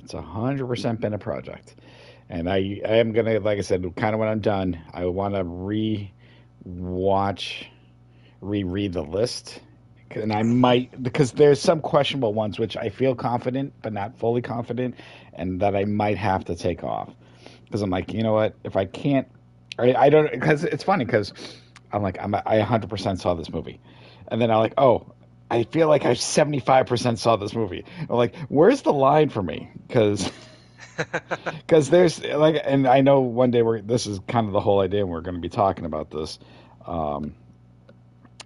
It's 100% been a project. And I am going to, like I said, kind of when I'm done, I want to watch, reread the list. And I might, because there's some questionable ones which I feel confident, but not fully confident, and that I might have to take off. Because I'm like, you know what? If I can't, I don't, because it's funny, because I'm like, I 100% saw this movie. And then I'm like, oh, I feel like I 75% saw this movie. I'm like, where's the line for me? Because there's like, and I know one day this is kind of the whole idea, and we're going to be talking about this. Um,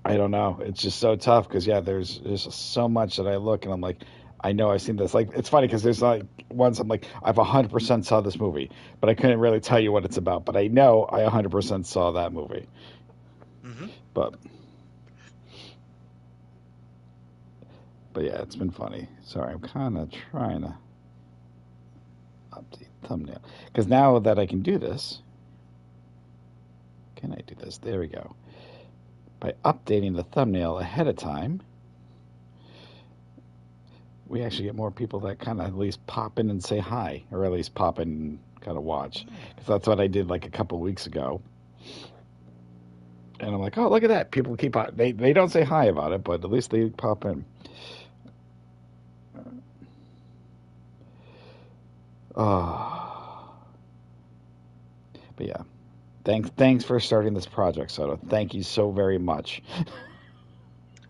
I don't know. It's just so tough because yeah, there's so much that I look and I'm like, I know I've seen this. Like it's funny because there's like ones I'm like I've 100% saw this movie, but I couldn't really tell you what it's about. But I know I 100% saw that movie. Hmm. But but yeah, it's been funny. Sorry, I'm kind of trying to update thumbnail because now that I can do this, can I do this? There we go. By updating the thumbnail ahead of time, we actually get more people that kind of at least pop in and say hi, or at least pop in and kind of watch. Because that's what I did like a couple weeks ago. And I'm like, oh, look at that. People keep on. They don't say hi about it, but at least they pop in. Oh, but yeah. Thanks for starting this project, Soto. Thank you so very much.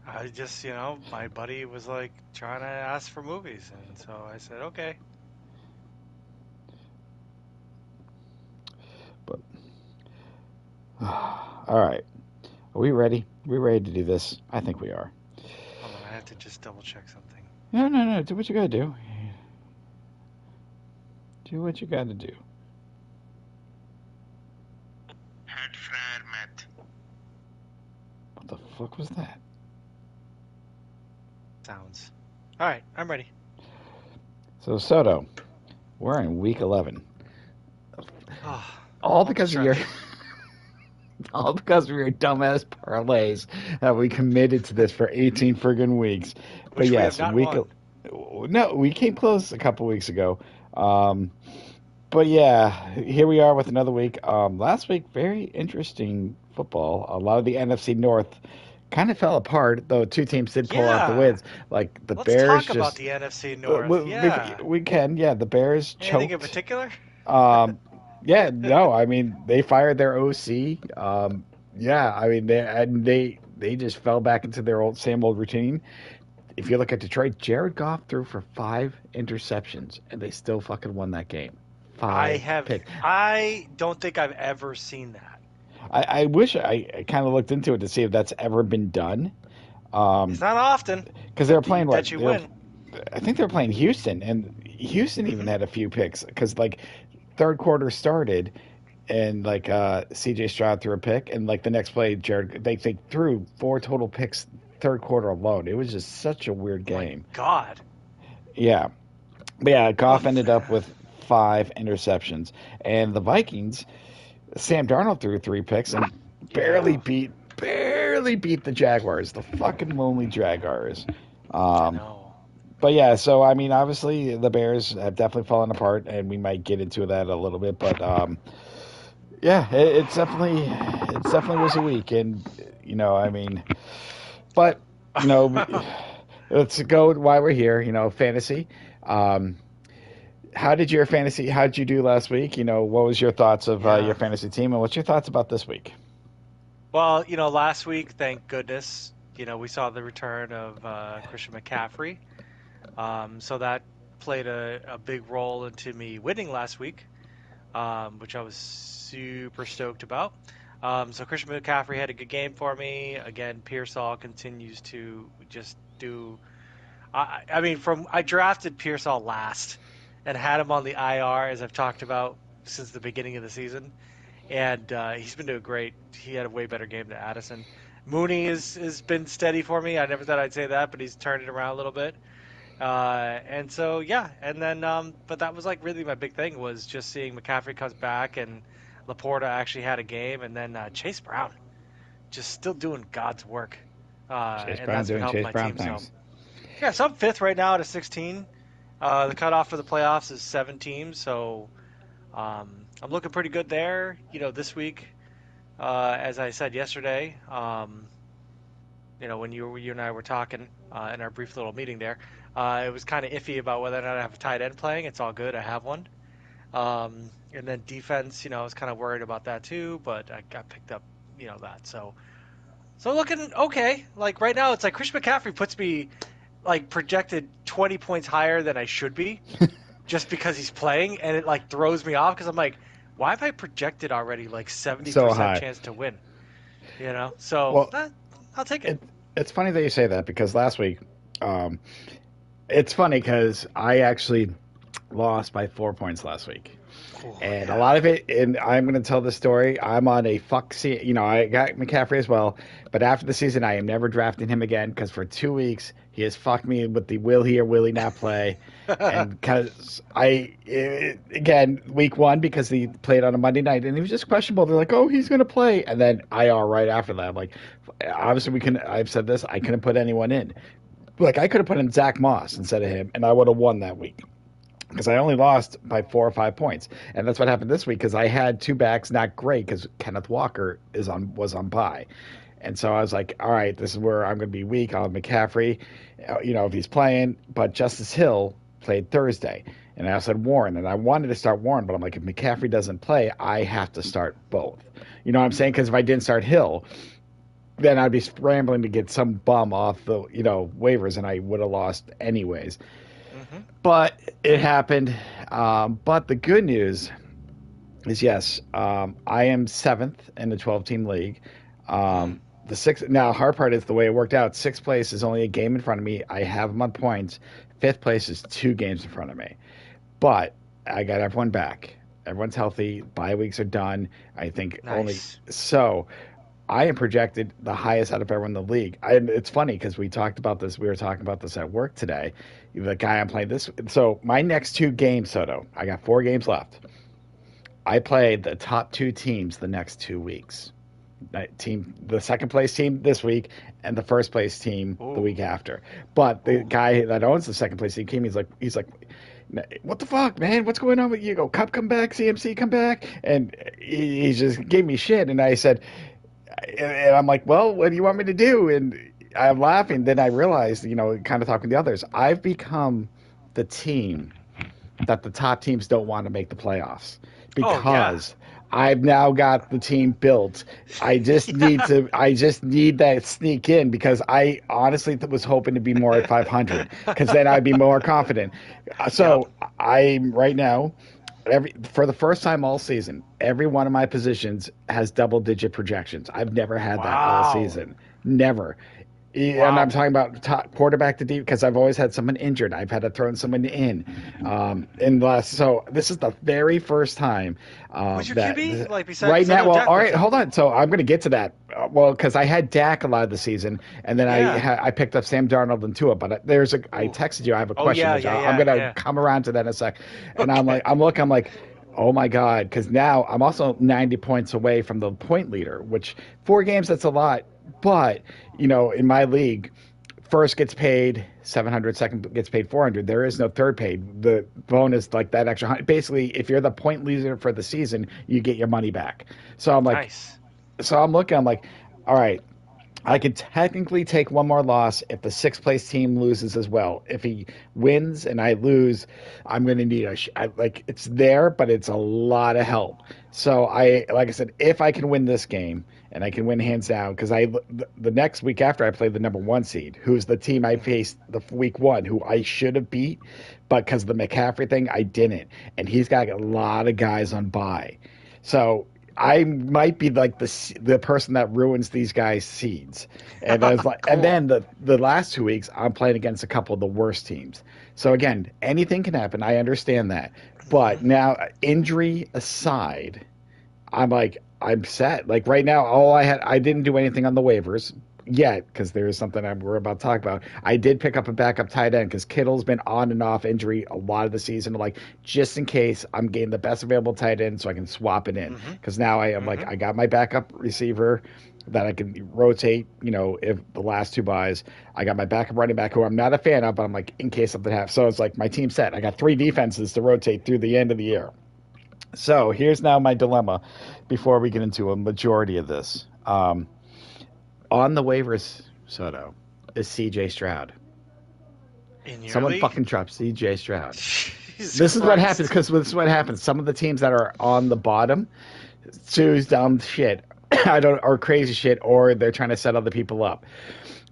I just, my buddy was like trying to ask for movies, and so I said, okay. But all right, are we ready? Are we ready to do this? I think we are. Hold on, I have to just double check something. No, no, no. Do what you gotta do. Do what you gotta do. Head fryer math. What the fuck was that? Sounds. All right, I'm ready. So Soto, we're in week 11. Oh, All home because of your stretch. all because of your dumbass parlays that we committed to this for 18 friggin' weeks. But Which we have yes, not won. no, we came close a couple weeks ago. Um, but yeah, here we are with another week. Last week, very interesting football. A lot of the NFC North kind of fell apart, though two teams did pull out the Yeah, wins. Like the let's Bears talk about just, the NFC North. Yeah. we can, yeah, the Bears Anything in choked. particular? Um, yeah, no, I mean they fired their OC. Yeah, I mean they just fell back into their same old routine. If you look at Detroit, Jared Goff threw for 5 interceptions, and they still fucking won that game. I Five have. picks. I don't think I've ever seen that. I wish I kind of looked into it to see if that's ever been done. It's Um, not often because they were that you playing what that you they were. win. I think they were playing Houston, and Houston even Hmm. had a few picks because like third quarter started and like CJ Stroud threw a pick, and like the next play, Jared they threw 4 total picks third quarter alone. It was just such a weird Oh my game. God. Yeah, but yeah, Oh, Goff ended up with 5 interceptions, and the Vikings, Sam Darnold threw 3 picks and yeah. barely beat the Jaguars, the fucking lonely Jaguars. I Um, know. but yeah, so I mean, obviously the Bears have definitely fallen apart, and we might get into that a little bit, but yeah, it's definitely was a week, and I mean, but you know, let's go why we're here. Fantasy. Um, how did your fantasy? How did you do last week? What was your thoughts of your Yeah. fantasy team, and what's your thoughts about this week? Well, last week, thank goodness, we saw the return of Christian McCaffrey. So that played a big role into me winning last week, which I was super stoked about. So Christian McCaffrey had a good game for me. Again, Pearsall continues to just do. I mean, from I drafted Pearsall last and had him on the IR as I've talked about since the beginning of the season, and he's been doing great. He had a way better game than Addison. Mooney has been steady for me. I never thought I'd say that, but he's turned it around a little bit. And so yeah, and then but that was like really my big thing was just seeing McCaffrey comes back and Laporta actually had a game, and then Chase Brown just still doing God's work, Chase and Brown that's been doing helping Chase my Brown team. So things. yeah, so I'm fifth right now out of 16. The cutoff for the playoffs is 7 teams, so I'm looking pretty good there. This week, as I said yesterday, when you and I were talking in our brief little meeting there, it was kind of iffy about whether or not I have a tight end playing. It's all good. I have one. And then defense, I was kind of worried about that too, but I got picked up, that. So looking okay. Like right now, it's like Christian McCaffrey puts me like projected 20 points higher than I should be, just because he's playing, and it like throws me off because I'm like, why have I projected already like So 70% high. chance to win? So Well, I'll take it. it's funny that you say that because last week, um, it's funny because I actually lost by 4 points last week. Oh, And a yeah. lot of it, and I'm going to tell the story. I'm on a I got McCaffrey as well, but after the season, I am never drafting him again because for 2 weeks he has fucked me with the will he or will he not play, and because again week one because he played on a Monday night and he was just questionable. They're like, oh, he's going to play, and then IR right after that. I'm like, obviously we can. I've said this. I couldn't put anyone in. Like I could have put in Zach Moss instead of him, and I would have won that week because I only lost by 4 or 5 points, and that's what happened this week because I had two backs not great because Kenneth Walker was on bye, and so I was like, all right, this is where I'm going to be weak. I'll have McCaffrey, if he's playing, but Justice Hill played Thursday, and I also had Warren, and I wanted to start Warren, but I'm like, if McCaffrey doesn't play, I have to start both. You know what I'm saying? Because if I didn't start Hill, then I'd be scrambling to get some bum off the waivers, and I would have lost anyways. Hmm. But it happened. But the good news is, yes, I am seventh in the 12-team league. Mm. The sixth now hard part is the way it worked out. Sixth place is only a game in front of me. I have them on points. Fifth place is 2 games in front of me. But I got everyone back. Everyone's healthy. Bye weeks are done. I think only Nice. so. I am projected the highest out of everyone in the league. It's funny because we talked about this. We were talking about this at work today. The guy I'm playing this. So my next 2 games, Soto. I got 4 games left. I played the top 2 teams the next 2 weeks. The second place team this week, and the first place team the Ooh. week after. But the Ooh. guy that owns the second place team, he's like, what the fuck, man? What's going on with you? Go, Cup, come back, CMC, come back, and he just gave me shit. And I said, and I'm like, well, what do you want me to do? And I'm laughing. Then I realized, kind of talking to the others, I've become the team that the top teams don't want to make the playoffs Oh yeah. because I've now got the team built. Yeah. I just need that sneak in because I honestly was hoping to be more at 500 because then I'd be more confident. Yep. So I'm right now for the first time all season, every one of my positions has double digit projections. I've never had that all Wow. season. Never. And I'm Wow. talking about quarterback to deep because I've always had someone injured. I've had to throw someone in last. So this is the very first time Who's your that QB? Like besides, right because I now. know Well, Dak all went right, down. hold on. So I'm going to get to that. Well, because I had Dak a lot of the season, and then Yeah. I picked up Sam Darnold and Tua. But I Ooh. texted you. I have a Oh question, yeah, which yeah, I'm yeah, going to yeah. come around to that in a sec. And Okay. I'm like, oh my God, because now I'm also 90 points away from the point leader, which 4 games, that's a lot. But, in my league, first gets paid 700, second gets paid 400. There is no third paid. The bonus, like that extra 100. Basically, if you're the point leader for the season, you get your money back. So I'm like, Nice. I'm like, all right, I could technically take one more loss if the sixth place team loses as well. If he wins and I lose, I'm going to need like it's there, but it's a lot of help. So like I said, if I can win this game and I can win hands down, because the next week after I play the number 1 seed, who's the team I Hmm. faced the week one, who I should have beat, but because of the McCaffrey thing, I didn't, and he's got a lot of guys on bye. So I might be like the person that ruins these guys' seeds. And I was like, and Cool. then the last 2 weeks, I'm playing against a couple of the worst teams. So again, anything can happen. I understand that, Hmm. but now injury aside, I'm like, I'm set. Like right now, I didn't do anything on the waivers yet because there is something we're about to talk about. I did pick up a backup tight end because Kittle's been on and off injury a lot of the season. Like just in case, I'm getting the best available tight end so I can swap it in. Hmm. Because now I am like, Hmm. I got my backup receiver. that I can rotate. If the last two buys, I got my backup running back who I'm not a fan of, but I'm like in case something happens. So it's like my team set. I got 3 defenses to rotate through the end of the year. So here's now my dilemma before we get into a majority of this. On the waivers, Soto, is CJ Stroud. In your Someone league? fucking dropped CJ Stroud. Jesus This is what Christ. happens because this is what happens. Some of the teams that are on the bottom choose dumb shit, or crazy shit, or they're trying to set other people up.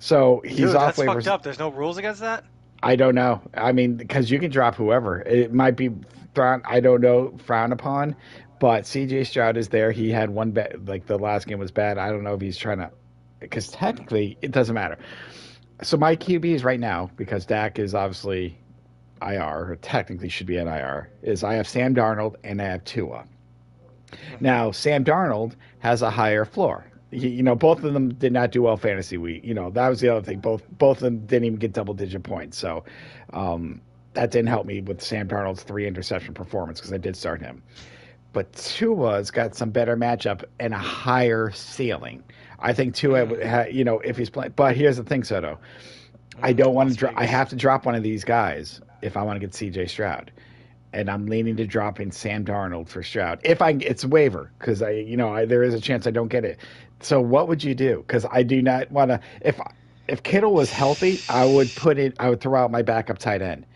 So he's Dude, off that's waivers. fucked up. There's no rules against that? I don't know. I mean, because you can drop whoever. It might be I don't know, frowned upon. But CJ Stroud is there. He had one bet. Like the last game was bad. I don't know if he's trying to. Because technically, it doesn't matter. So my QBs right now, because Dak is obviously IR, or technically should be an IR, is I have Sam Darnold and I have Tua. Now, Sam Darnold has a higher floor. Both of them did not do well fantasy week. That was the other thing. Both of them didn't even get double-digit points. So that didn't help me with Sam Darnold's 3-interception performance because I did start him. But Tua's got some better matchup and a higher ceiling. I think Tua, if he's playing. But here's the thing, Soto. I don't want to drop. I have to drop one of these guys if I want to get C.J. Stroud, and I'm leaning to dropping Sam Darnold for Stroud. It's a waiver because there is a chance I don't get it. So what would you do? Because I do not want to. If Kittle was healthy, I would throw out my backup tight end.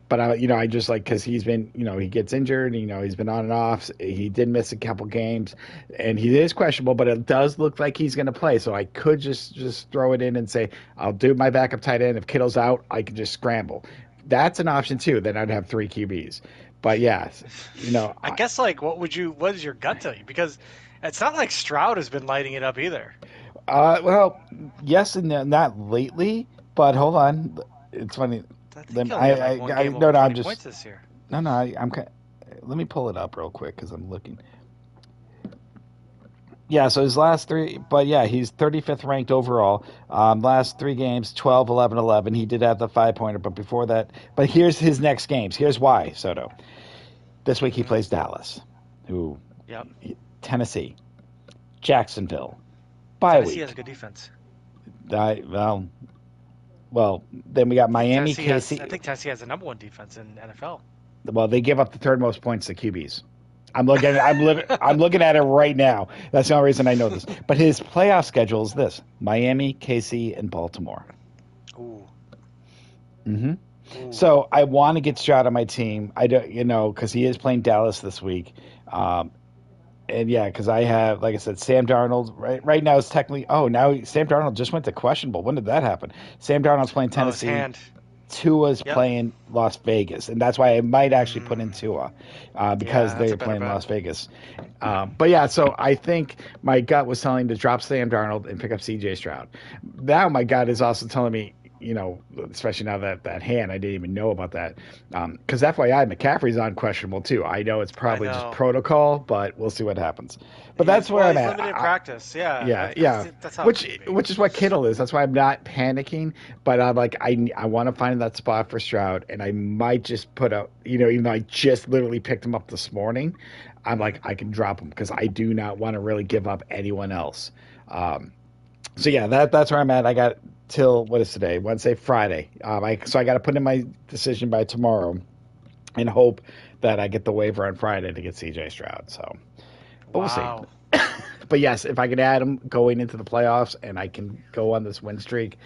But I just because he's been, he gets injured. He's been on and off. He did miss a couple games, and he is questionable. But it does look like he's going to play. So I could just throw it in and say I'll do my backup tight end. If Kittle's out, I can just scramble. That's an option too. Then I'd have 3 QBs. But yeah, I guess what does your gut tell you? Because it's not like Stroud has been lighting it up either. Well, yes and no, not lately. But hold on, it's funny. I think he only had one game over 20 points this year. I'm let me pull it up real quick because I'm looking. Yeah, so his last 3, but yeah, he's 35th ranked overall. Last 3 games, 12, 11, 11. He did have the 5-pointer, but before that, but here's his next games. Here's why, Soto. This week he plays Dallas, Tennessee, Jacksonville, bye week. Tennessee has a good defense. Well, then we got Miami, Tennessee KC. I think Tennessee has the number 1 defense in NFL. Well, they give up the 3rd most points to QBs. I'm looking at it right now. That's the only reason I know this. But his playoff schedule is this: Miami, KC, and Baltimore. Ooh. Mm-hmm. Ooh. So I want to get Stroud on my team. I don't, because he is playing Dallas this week. And yeah, because I have, like I said, Sam Darnold. Right now is technically. Oh, now Sam Darnold just went to questionable. When did that happen? Sam Darnold's playing Tennessee. Tua's playing Las Vegas, and that's why I might actually put in Tua because they're playing Las Vegas. But yeah, so I think my gut was telling me to drop Sam Darnold and pick up C.J. Stroud. Now my gut is also telling me, especially now that hand, I didn't even know about that. Because FYI, McCaffrey's unquestionable too. I know it's probably just protocol, but we'll see what happens. But that's where I'm at. Limited practice, yeah. That's how which is what Kittle is. That's why I'm not panicking. But I'm like, I want to find that spot for Stroud, and I might just put out, even though I just literally picked him up this morning, I'm like, I can drop him because I do not want to really give up anyone else. So yeah, that's where I'm at. I got till what is today? Wednesday, Friday. So I got to put in my decision by tomorrow, and hope that I get the waiver on Friday to get C.J. Stroud. So. But we'll see. But yes, if I can add him going into the playoffs and I can go on this win streak,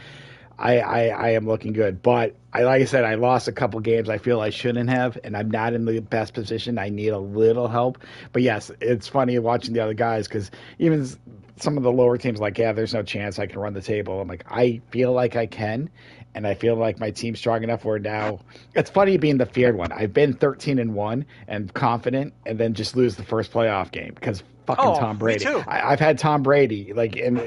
I am looking good. But like I said, I lost a couple games I feel I shouldn't have, and I'm not in the best position. I need a little help. But yes, it's funny watching the other guys because even some of the lower teams like, there's no chance I can run the table. I'm like, I feel like I can. And I feel like my team's strong enough where now it's funny being the feared one. I've been 13-1 and confident, and then just lose the first playoff game because fucking Tom Brady. Me too. I've had Tom Brady and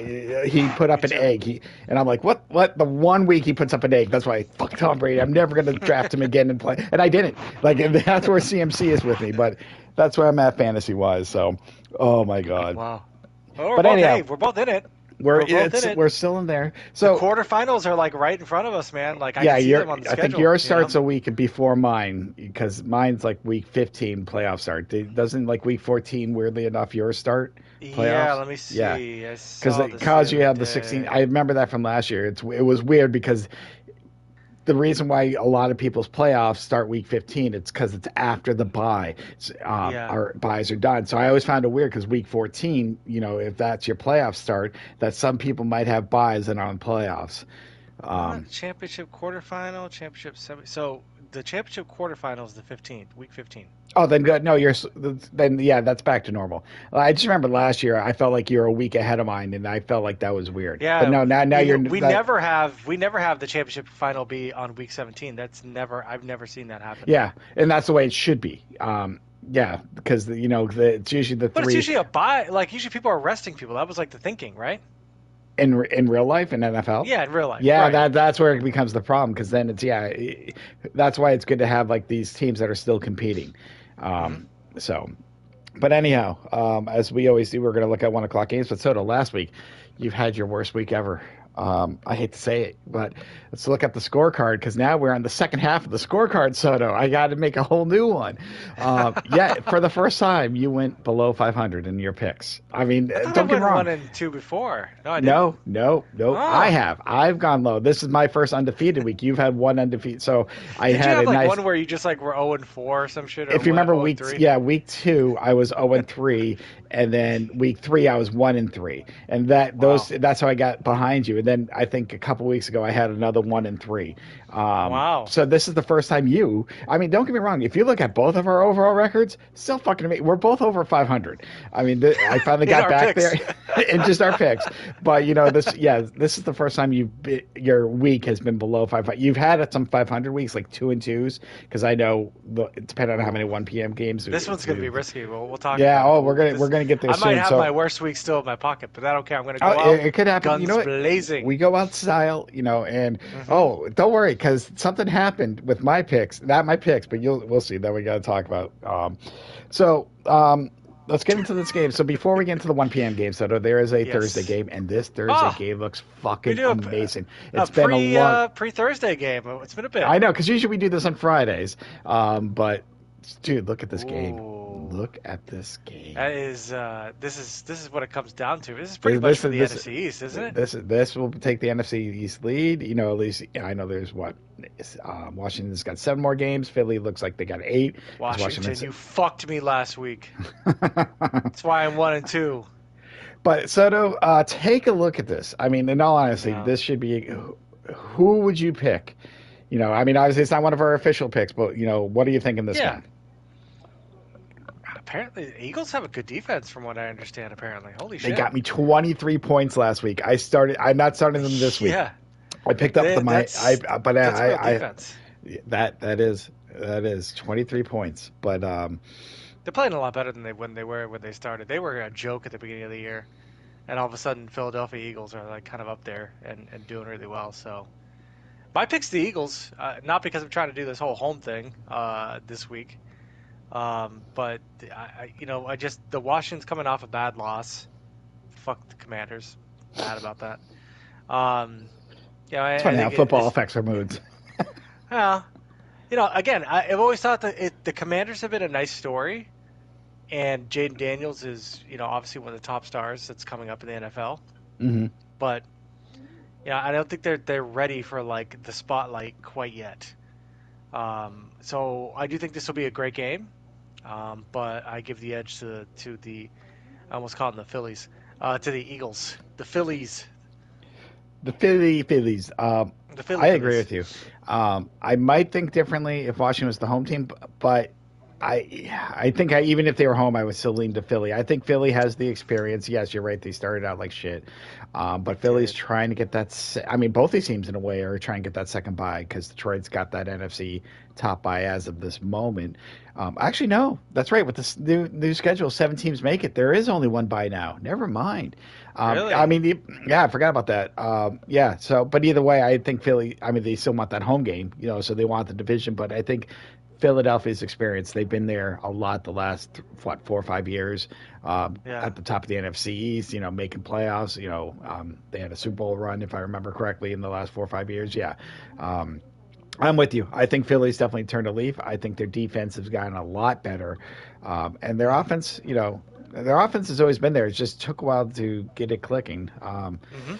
he put up an egg. And I'm like, what? The 1 week he puts up an egg. That's why fuck Tom Brady. I'm never gonna draft him again and play. And I didn't. That's where CMC is with me. But that's where I'm at fantasy wise. So, oh my god. Wow. Well, we're both in it. We're We're both in it's it. we're still in there. The So quarterfinals are like right in front of us, man. Like I yeah, can see them on the I think schedule. yours starts a week before mine because mine's like week 15 playoff start. Doesn't like week 14 weirdly enough yours start Yeah, playoffs? let me Yeah, see. I because saw this the you other have the 16. day. I remember that from last year. It was weird because the reason why a lot of people's playoffs start week 15 it's because it's after the bye. Yeah. Our buys are done, so I always found it weird because week 14, if that's your playoff start, that some people might have buys and are on playoffs. um, Championship quarterfinal, championship semi. So the championship quarterfinal is the 15th, week 15. oh, then good. No, then yeah, that's back to normal. I just remember last year I felt like you were a week ahead of mine, and I felt like that was weird. But Yeah, no, now you're we that. never have the championship final be on week 17. I've never seen that happen. Yeah, and that's the way it should be. Yeah, because it's usually the But it's three usually a buy. Like usually people are resting people. That was like the thinking, right? in real life in NFL. Yeah, in real life, Yeah, right? that's where it becomes the problem because then that's why it's good to have like these teams that are still competing. Hmm. So, but anyhow, as we always do, we're going to look at 1 o'clock games. But Soto, last week you've had your worst week ever. I hate to say it, but let's look at the scorecard because now we're on the second half of the scorecard, Soto. I got to make a whole new one. Yeah, for the first time, you went below 500 in your picks. I mean, I thought I don't get me went wrong. 1 and 2 before. No, I didn't. No. I Oh, have. I've gone low. This is my first undefeated week. You've had one undefeated. So I did you had have a like nice. one where you just like were 0 and 4 or some shit, or If you what? remember 0 and 3? week 2, I was 0-3, and then week 3 I was 1-3, and Wow, that's how I got behind you. And then I think a couple weeks ago I had another 1-3. wow. So this is the first time I mean, don't get me wrong. If you look at both of our overall records, still fucking amazing. We're both over 500. I mean, I finally In got our back picks. there in just our picks. But this is the first time your week has been below 500. You've had some 500 weeks, like 2 and 2s, because I know depending on how many 1 p.m. games. This one's gonna be risky. We'll talk Yeah. about it. Oh, But we're gonna get there I might soon. have So my worst week still in my pocket, but I don't care. I'm gonna oh, go out it could happen. You know guns what? blazing. We go out style, and Hmm. oh, don't worry, because something happened with my picks. Not my picks, but we'll see. That we got to talk about. So let's get into this game. So before we get into the 1 p.m. game, so there is a Thursday Yes. game, and this Thursday Oh, game looks we fucking do amazing. a It's been a long. pre Thursday game. It's been a bit. I know, because usually we do this on Fridays. But dude, look at this game. Ooh. Look at this game. That is this is what it comes down to. This is pretty This, much this, for the this, NFC East, isn't it? this will take the NFC East lead. At least I know there's what Washington's got 7 more games. Philly looks like they got 8. 'Cause Washington, you fucked me last week. That's why I'm 1 and 2. But Soto, take a look at this. I mean, in all honesty, Yeah. this should be. Who would you pick? I mean, obviously it's not one of our official picks, but what do you think in this Yeah. game? Apparently, the Eagles have a good defense, from what I understand. Apparently, holy They shit. got me 23 points last week. I'm not starting them this week. Yeah, I picked up that's a real I defense. that is 23 points. But They're playing a lot better than when they started. They were a joke at the beginning of the year, and all of a sudden, Philadelphia Eagles are like kind of up there and doing really well. So, my pick's the Eagles, not because I'm trying to do this whole home thing this week, but I just the Washington's coming off a bad loss. Fuck the Commanders, mad about that. Um, I it's funny how think football affects our moods. well, again, I've always thought that the Commanders have been a nice story, and Jaden Daniels is, obviously one of the top stars that's coming up in the NFL. Hmm. But I don't think they're ready for like the spotlight quite yet. So I do think this will be a great game, but I give the edge to the I almost called them the Phillies, to the Eagles, the Phillies, The Phillies. the Philly I agree Phillies. with you. I might think differently if Washington was the home team, but I think even if they were home, I would still lean to Philly. I think Philly has the experience. Yes, you're right. They started out like shit, but Philly's did. trying to get that. I mean, both these teams in a way are trying to get that second bye because Detroit's got that NFC top bye as of this moment. Actually, no, that's right. With this new schedule, 7 teams make it. There is only one bye now. Never mind. Really? I mean, yeah, I forgot about that. Yeah. So, but either way, I think Philly. I mean, they still want that home game, so they want the division. But I think Philadelphia's experience. They've been there a lot the last, what, 4 or 5 years, Yeah. at the top of the NFC East, making playoffs. They had a Super Bowl run, if I remember correctly, in the last 4 or 5 years. Yeah. Um, I'm with you. I think Philly's definitely turned a leaf. I think their defense has gotten a lot better. And their offense has always been there. It just took a while to get it clicking. Mm-hmm.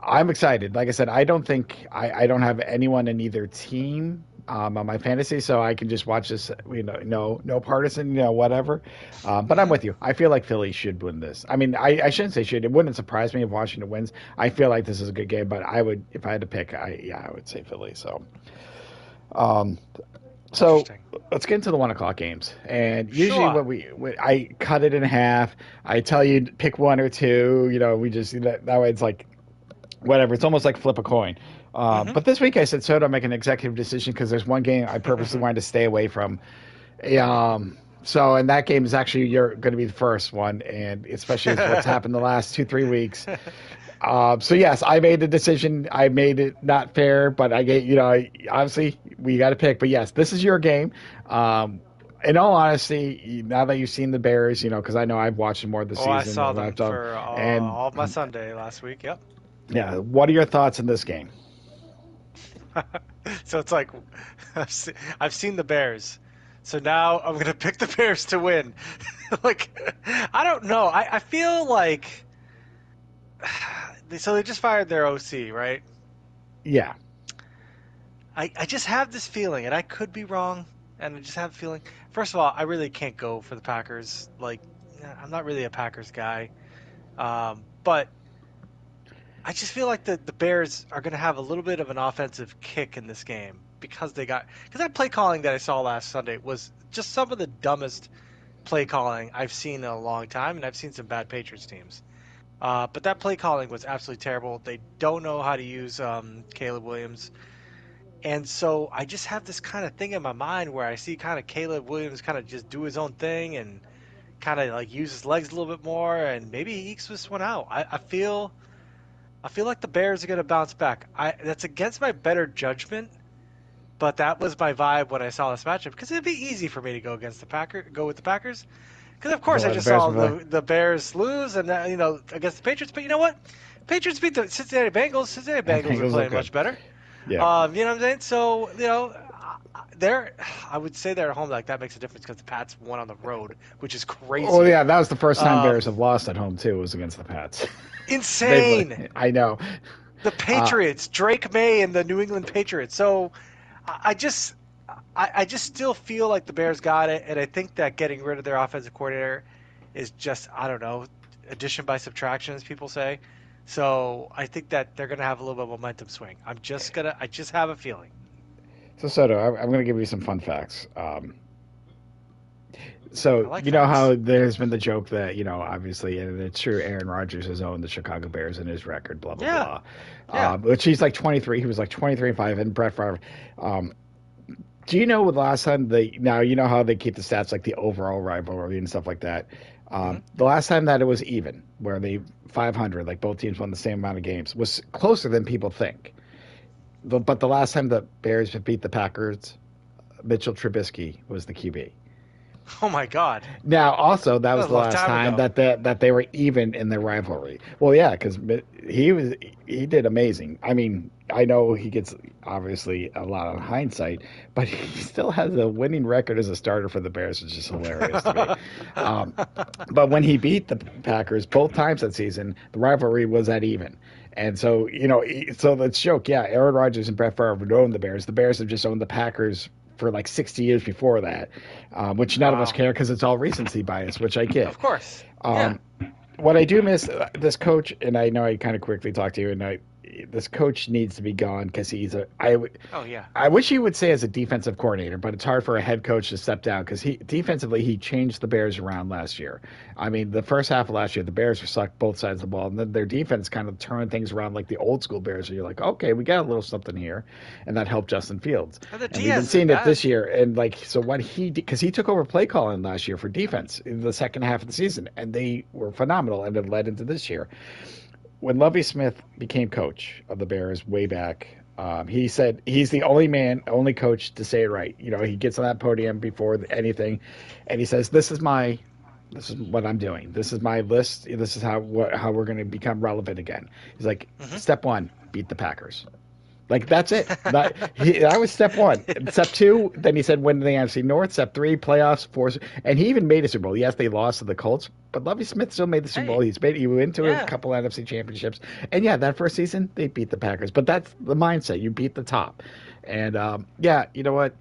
I'm excited. Like I said, I don't think I don't have anyone in either team on my fantasy, so I can just watch this. No partisan, whatever. But I'm Mm-hmm. with you. I feel like Philly should win this. I mean, I shouldn't say should. It wouldn't surprise me if Washington wins. I feel like this is a good game, but I would, if I had to pick, I would say Philly. Um, so Interesting. let's get into the 1 o'clock games. And usually, Sure. I cut it in half. I tell you pick one or two. We just that way it's like whatever. It's almost like flip a coin. Mm-hmm. But this week I said Soto make an executive decision because there's one game I purposely wanted to stay away from. And that game is actually you're going to be the first one, and especially with what's happened the last 2-3 weeks. So yes, I made the decision. I made it not fair, but I get obviously we got to pick. But yes, this is your game. In all honesty, now that you've seen the Bears, because I know I've watched more of the Oh, I season saw than them I've done, for and all of my Sunday last week. Yep. yeah, what are your thoughts on this game? So it's like I've seen the Bears. So now I'm gonna pick the Bears to win. Like I don't know. I feel like so they just fired their OC, right? Yeah, I just have this feeling, and I could be wrong, and I just have a feeling. First of all, I really can't go for the Packers. Like I'm not really a Packers guy. But I just feel like the Bears are going to have a little bit of an offensive kick in this game because that play calling that I saw last Sunday was just some of the dumbest play calling I've seen in a long time, and I've seen some bad Patriots teams. But that play calling was absolutely terrible. They don't know how to use Caleb Williams. And so I just have this kind of thing in my mind where I see kind of Caleb Williams kind of just do his own thing and kind of like use his legs a little bit more, and maybe he ekes this one out. I feel like the Bears are going to bounce back. That's against my better judgment, but that was my vibe when I saw this matchup because it'd be easy for me to go with the Packers. Because of course go I let the just Bears saw play. the Bears lose and against the Patriots. But you know what? Patriots beat the Cincinnati Bengals. Cincinnati Bengals are Bengals look playing good. much better. Yeah. You know what I'm saying? So they're I would say they're at home like that makes a difference because the Pats won on the road, which is Oh crazy. yeah, that was the first time Um, Bears have lost at home too. Was against the Pats. insane. I know. The Uh, Patriots, Drake May and the New England Patriots. So I just I just still feel like the Bears got it, and I think that getting rid of their offensive coordinator is just I don't know addition by subtraction, as people say. So I think that they're gonna have a little bit of momentum swing. I just have a feeling. so Soto, I'm going to give you some fun facts. I So like you know facts. how there's been the joke that obviously, and it's true, Aaron Rodgers has owned the Chicago Bears in his record, blah blah Yeah, blah. yeah. Which he's like 23. He was like 23-5, and Brett Favre. Um, do you know the last time they now you know how they keep the stats like the overall rivalry and stuff like that? Hmm. The last time that it was even, where they 500, like both teams won the same amount of games, was closer than people think. But the last time the Bears beat the Packers, Mitchell Trubisky was the QB. Oh my God, Now, also, that that was was a the long last time time ago. that they were even in their rivalry. Well, yeah, because he did amazing. I mean, I know he gets obviously a lot of hindsight, but he still has a winning record as a starter for the Bears, which is hilarious to me. Um, but when he beat the Packers both times that season, the rivalry was at even. And so, so let's joke, yeah, Aaron Rodgers and Brett Favre would own the Bears. The Bears have just owned the Packers for like 60 years before that, which none of us Wow. care because it's all recency bias, which I get. Of course. Yeah. Um, what I do miss this coach, and I know I kind of quickly talked to you, and this coach needs to be gone because Oh yeah. I wish he would say as a defensive coordinator, but it's hard for a head coach to step down because he defensively he changed the Bears around last year. I mean, the first half of last year, the Bears were sucked both sides of the ball, and then their defense kind of turned things around like the old school Bears. So you're like, okay, we got a little something here, and that helped Justin Fields. And the And we've been Diaz isn't seeing it bad. this year, and like so what he did because he took over play calling last year for defense in the second half of the season, and they were phenomenal, and it led into this year when Lovie Smith became coach of the Bears way back He said he's the only coach to say it right. He gets on that podium before anything, and he says, This is what I'm doing. This is my list. This is how we're going to become relevant again." He's like, Hmm. "Step one, beat the Packers." Like that's it. That was step one. Step two, then he said win the NFC North. Step three, playoffs. Four, and he even made a Super Bowl. Yes, they lost to the Colts, but Lovie Smith still made the Super Bowl. Hey, He went to a yeah. couple NFC championships, and yeah, that first season they beat the Packers. But that's the mindset. You beat the top, and yeah, you know what?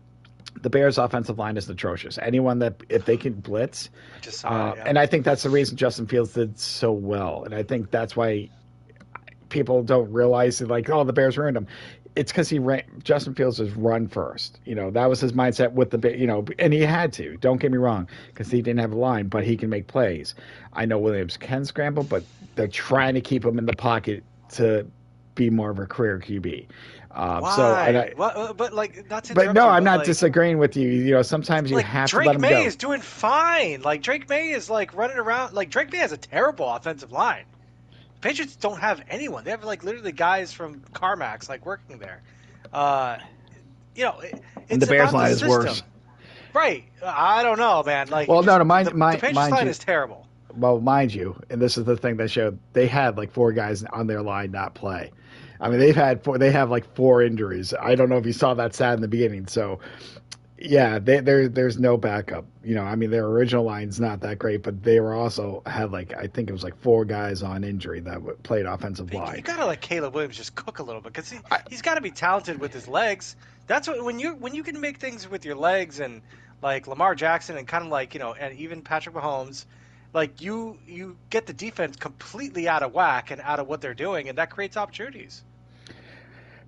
The Bears' offensive line is atrocious. Anyone that if they can blitz, I just saw it. Yeah. and I think that's the reason Justin Fields did so well, and I think that's why people don't realize that, like, oh, the Bears ruined him. It's because Justin Fields has run first. That was his mindset with and he had to. Don't get me wrong, because he didn't have a line, but he can make plays. I know Williams can scramble, but they're trying to keep him in the pocket to be more of a career QB. So, and Why? But like, not to but interrupt no, you, I'm but not like, disagreeing with you. Sometimes you like have to let Drake him May go. is doing fine. Like Drake May is like running around. Like Drake May has a terrible offensive line. Patriots don't have anyone. They have like literally guys from CarMax like working there. Uh, And the it's Bears about the line is system, worse. right? I don't know, man. Like, Well, no, just no, mind, the mind, Patriots mind line you. is terrible. Well, mind you, and this is the thing they showed, they had like four guys on their line not play. I mean, they have like four injuries. I don't know if you saw that stat in the beginning. So, yeah, there's no backup. I mean, their original line's not that great, but they were also had like I think it was like four guys on injury that played offensive You line. gotta let Caleb Williams just cook a little bit because I, he's got to be talented with his legs. That's what when you can make things with your legs and like Lamar Jackson and kind of like and even Patrick Mahomes, like you get the defense completely out of whack and out of what they're doing, and that creates opportunities.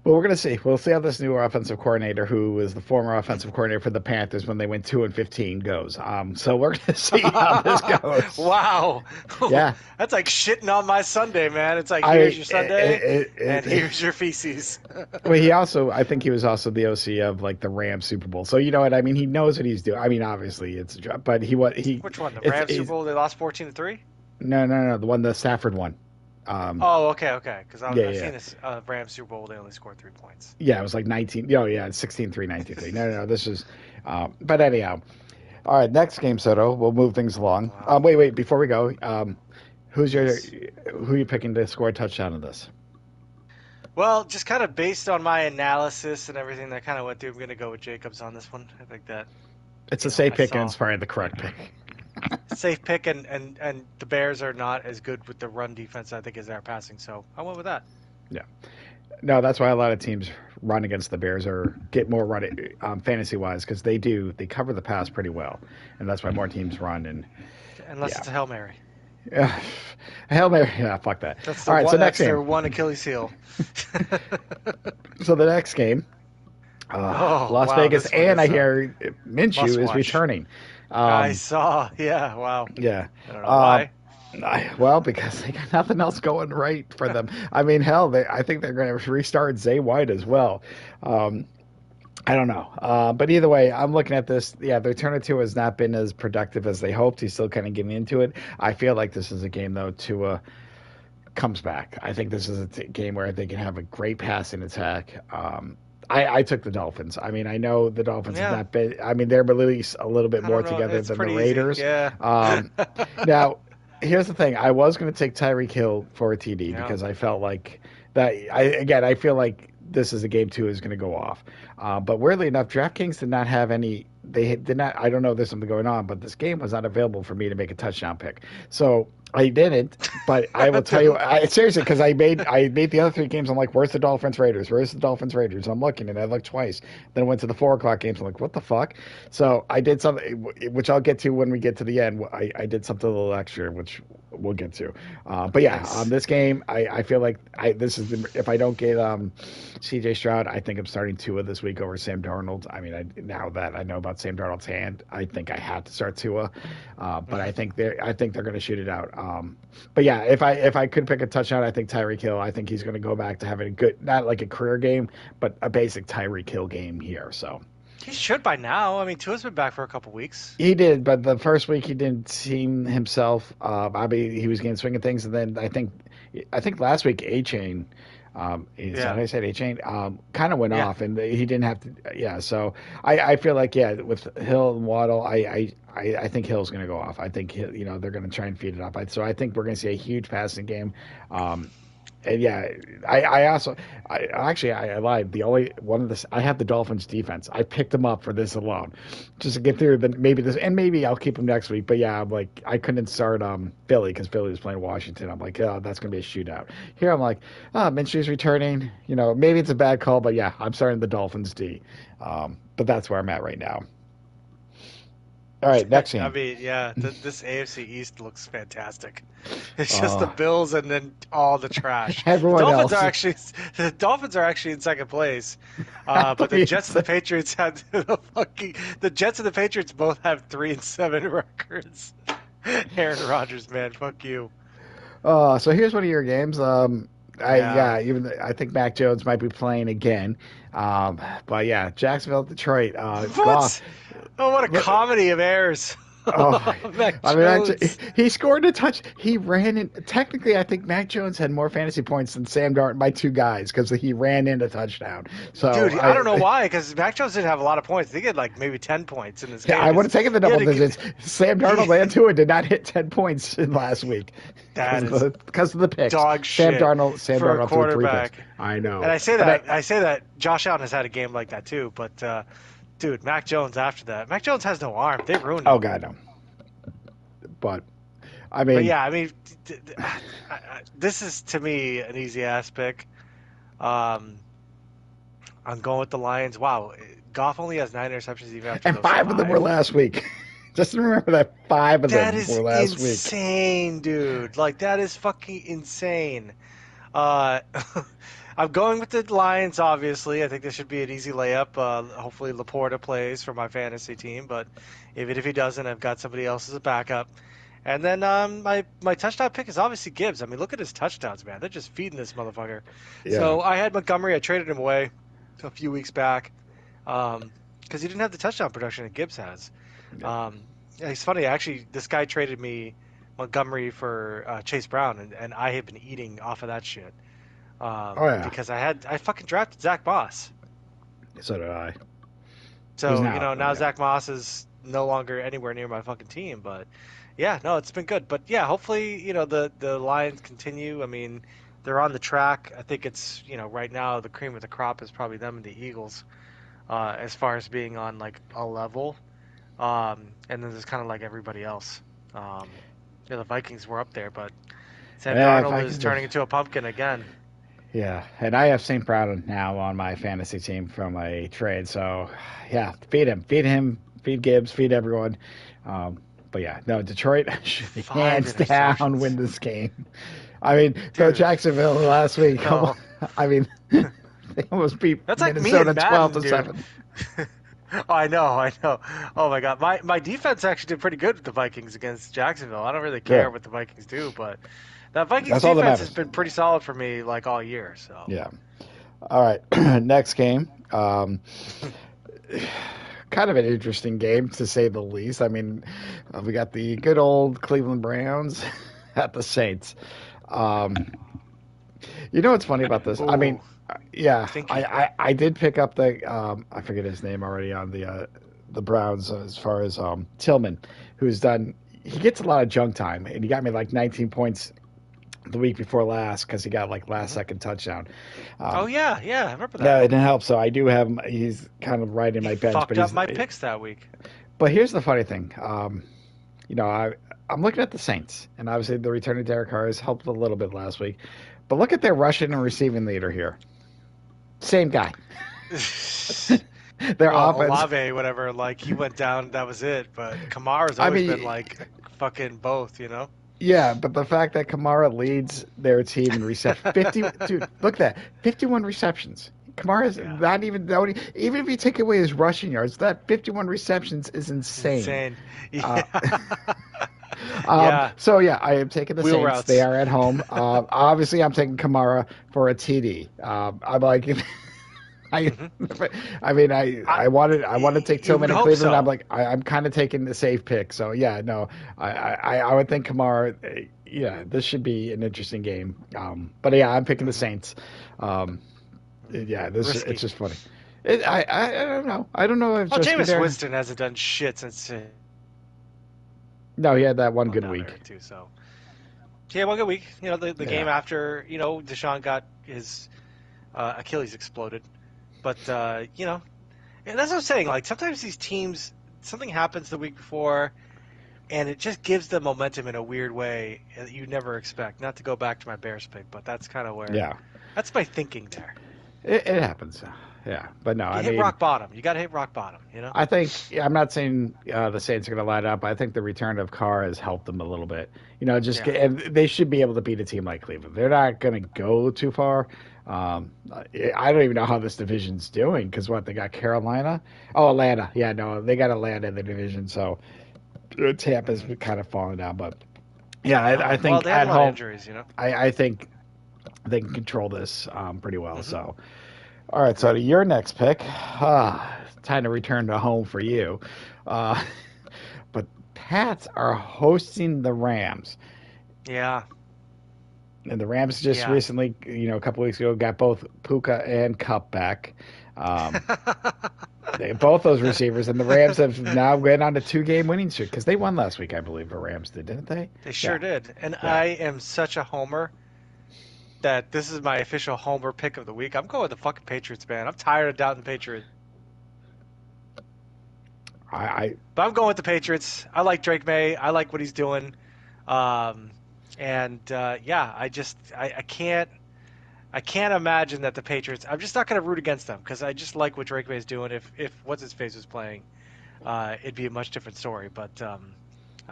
But we're gonna see. We'll see how this new offensive coordinator, who was the former offensive coordinator for the Panthers when they went 2-15, goes. So we're gonna see how this goes. Wow, Yeah, that's like shitting on my Sunday, man. It's like I here's your Sunday and it, here's your feces. well, I think he was also the OC of like the Rams Super Bowl. So you know what I mean. He knows what he's doing. I mean, obviously it's a job, but Which one? The Rams Super Bowl? They lost 14-3. no, the Stafford one. Oh, okay. Because I've Yeah. seen this Rams Super Bowl. They only scored 3 points. Yeah, it was like 19. Oh yeah, 16-3, 19-3. No. This is, but anyhow. All right, next game, Soto. We'll move things along. Wow. Wait. Before we go, Yes. who are you picking to score a touchdown in this? Well, just kind of based on my analysis and everything that kind of went through, I'm going to go with Jacobs on this one. I think that It's a safe I pick, saw and it's probably the correct pick. safe pick, and the Bears are not as good with the run defense, I think, as they're passing. So I went with that. Yeah. No, that's why a lot of teams run against the Bears or get more run fantasy wise because they cover the pass pretty well, and that's why more teams run. And Unless yeah, it's a Hail Mary. Hail Mary, yeah, fuck that. That's All right, so next that's their game. one Achilles heel. So the next game, Oh, Las wow, Vegas, this one and I is, hear must Minshew is watch. returning. I saw. Yeah, wow. Yeah. I don't know why. Well, because they got nothing else going right for them. I mean, hell, I think they're going to restart Zay White as well. I don't know. But either way, I'm looking at this. Yeah, their turn two has not been as productive as they hoped. He's still kind of getting into it. I feel like this is a game, though, Tua comes back. I think this is a game where they can have a great passing attack. I took the Dolphins. I mean, I know the Dolphins have not been. I mean, they're at least a little bit I more don't know. together It's than the pretty Raiders. easy. Yeah. Now, here's the thing. I was going to take Tyreek Hill for a TD Yeah. because I felt like that. I feel like this is a game two is going to go off. But weirdly enough, DraftKings did not have any. They did not. I don't know if there's something going on, but this game was not available for me to make a touchdown pick. So I didn't. But I will tell you, seriously, because I made the other three games. I'm like, where's the Dolphins Raiders? Where's the Dolphins Raiders? I'm looking, and I looked twice. Then I went to the 4 o'clock games. I'm like, what the fuck? So I did something, which I'll get to when we get to the end. I did something a little extra, which we'll get to. But yeah, Nice. this game, I feel like this is if I don't get C.J. Stroud, I think I'm starting Tua this week over Sam Darnold. I mean, now that I know about Sam Darnold's hand, I think I have to start Tua. But I think they're going to shoot it out. But yeah, if I could pick a touchdown, I think Tyreek Hill. I think he's going to go back to having a good, not like a career game, but a basic Tyreek Hill game here. So He should by now. I mean, Tua's been back for a couple weeks. he did, but the first week he didn't seem himself. I mean, he was getting swing of things, and then I think last week A Chain Is that Yeah. how I said A-Chain? Kind of went Yeah. off, and he didn't have to. Yeah, so I feel like with Hill and Waddle, I think Hill's going to go off. I think they're going to try and feed it up. So I think we're going to see a huge passing game. And yeah, I also, I lied. The only one of this, I have the Dolphins defense. I picked them up for this alone, just to get through. Maybe I'll keep them next week. But yeah, I'm like, I couldn't start Philly because Philly was playing Washington. I'm like, oh, that's gonna be a shootout. Here I'm like, oh, Minshew's returning. Maybe it's a bad call, but yeah, I'm starting the Dolphins D. But that's where I'm at right now. All right, next I game. mean, yeah, this AFC East looks fantastic. It's just the Uh, Bills and then all the trash. The everyone Dolphins are else, actually the Dolphins are actually in second place, I but thought the you Jets and the said- Patriots had the Jets and the Patriots both have 3-7 records. Aaron Rodgers, man, fuck you. So here's one of your games. Yeah. I think Mac Jones might be playing again. But yeah, Jacksonville, Detroit, Goff. What? Oh, what a comedy of errors. Oh, Mac I mean, actually, Jones. he scored a touch. He ran in. Technically, I think Mac Jones had more fantasy points than Sam Darnold by 2 guys because he ran in a touchdown. So Dude, I don't know why, because Mac Jones didn't have a lot of points. They get like maybe 10 points in this yeah, game. I would have taken the He had double to digits. Sam Darnold and Tua did not hit 10 points in last week That is because of the picks. dog Sam shit Darnold for a threw 3 picks. quarterback. I know. And I say But that I say that Josh Allen has had a game like that too, but dude, Mac Jones after that. Mac Jones has no arm. They ruined him. oh god, no. But I But mean, yeah, I mean, this is to me an easy ass pick. Um, I'm going with the Lions. Wow, Goff only has 9 interceptions even after and those 5 of them were last week. Just remember that 5 of That them is were last week. insane, dude. Like that is fucking insane. Uh, I'm going with the Lions, obviously. I think this should be an easy layup. Hopefully Laporta plays for my fantasy team, but even if he doesn't, I've got somebody else as a backup. And then my touchdown pick is obviously Gibbs. I mean, look at his touchdowns, man. They're just feeding this motherfucker. Yeah. So I had Montgomery. I traded him away a few weeks back because he didn't have the touchdown production that Gibbs has. Yeah, it's funny, actually, this guy traded me Montgomery for Chase Brown, and I had been eating off of that shit. Oh yeah. Because I fucking drafted Zach Moss. So did I. So, He's now, now yeah. Zach Moss is no longer anywhere near my fucking team. But yeah, no, it's been good. But yeah, hopefully, the Lions continue. I mean, they're on the track. I think it's, right now the cream of the crop is probably them and the Eagles as far as being on like a level. And then there's kind of like everybody else. The Vikings were up there, but Sam Yeah, Darnold Vikings is are- turning into a pumpkin again. Yeah, and I have St. Brown now on my fantasy team from a trade. So, yeah, feed him, feed Gibbs, feed everyone. But yeah, no, Detroit should 5 hands down interceptions. win this game. I mean, so Dude. Jacksonville last week. Come No. on. I mean, they almost beat That's like me Minnesota and Madden, 12-7. Oh, I know. Oh my God, my defense actually did pretty good with the Vikings against Jacksonville. I don't really care Yeah. what the Vikings do, but that Vikings That's all that defense has matters. been pretty solid for me like all year. So Yeah. All right, next game. Kind of an interesting game to say the least. I mean, we got the good old Cleveland Browns at the Saints. Um, you know what's funny about this? I mean, yeah, Stinky. I did pick up the I forget his name already on the Browns as far as Tillman, who's done. He gets a lot of junk time, and he got me like 19 points the week before last because he got like last second touchdown. Oh yeah, I remember that. Yeah, it didn't help. So I do have him. He's kind of right in my bench, Fucked but up he's my picks that week. But here's the funny thing. I'm looking at the Saints, and obviously the return of Derek Carr has helped a little bit last week. But look at their rushing and receiving leader here. Same guy. Their offense. Olave, whatever, like he went down, that was it. But Kamara's always been like fucking both, Yeah, but the fact that Kamara leads their team in reception, dude, look at that, 51 receptions. Kamara's not even even if you take away his rushing yards, that 51 receptions is insane. Yeah. So yeah, I am taking the Wheel Saints. routes. They are at home. Obviously, I'm taking Kamara for a TD. I'm like, I mean, I wanted to take Tillman in hope Cleveland. so. I'm like, I'm kind of taking the safe pick. So yeah, no, I would think Kamara. yeah, this should be an interesting game. But yeah, I'm picking the Saints. Um, yeah, it's Risky. just funny. I don't know. I don't know if Well, Justin Jameis there. Winston hasn't done shit since No, he had that one going good down week. there too. So yeah, one good week. The game Yeah, after Deshaun got his Achilles exploded, but and that's what I'm saying. Like sometimes these teams, something happens the week before, and it just gives them momentum in a weird way that you never expect. Not to go back to my Bears pick, but that's kind of where yeah, that's my thinking there. it happens. Yeah, but no, You I hit mean, rock bottom. You got to hit rock bottom. I think I'm not saying the Saints are going to light up. I think the return of Carr has helped them a little bit. Yeah. And they should be able to beat a team like Cleveland. They're not going to go too far. I don't even know how this division's doing because what they got Carolina, oh Atlanta, yeah, no, they got Atlanta in the division, so Tampa's kind of falling down. But yeah, I Well, think they had a at lot of home, injuries. I think they can control this pretty well. Hmm. So all right, so to your next pick, time to return to home for you. Uh, but Pats are hosting the Rams, Yeah. and the Rams just Yeah. recently, a couple weeks ago, got both Puka and Cup back. Um, both those receivers, and the Rams have now went on a 2-game winning streak because they won last week, I believe. The Rams did, didn't they? They sure Yeah, did. And yeah. I am such a homer that this is my official homer pick of the week. I'm going with the fucking Patriots, man. I'm tired of doubting the Patriots. I But I'm going with the Patriots. I like Drake May. I like what he's doing. Um, and yeah, I can't imagine that the Patriots. I'm just not going to root against them because I just like what Drake May is doing. If what's his face was playing, it'd be a much different story. But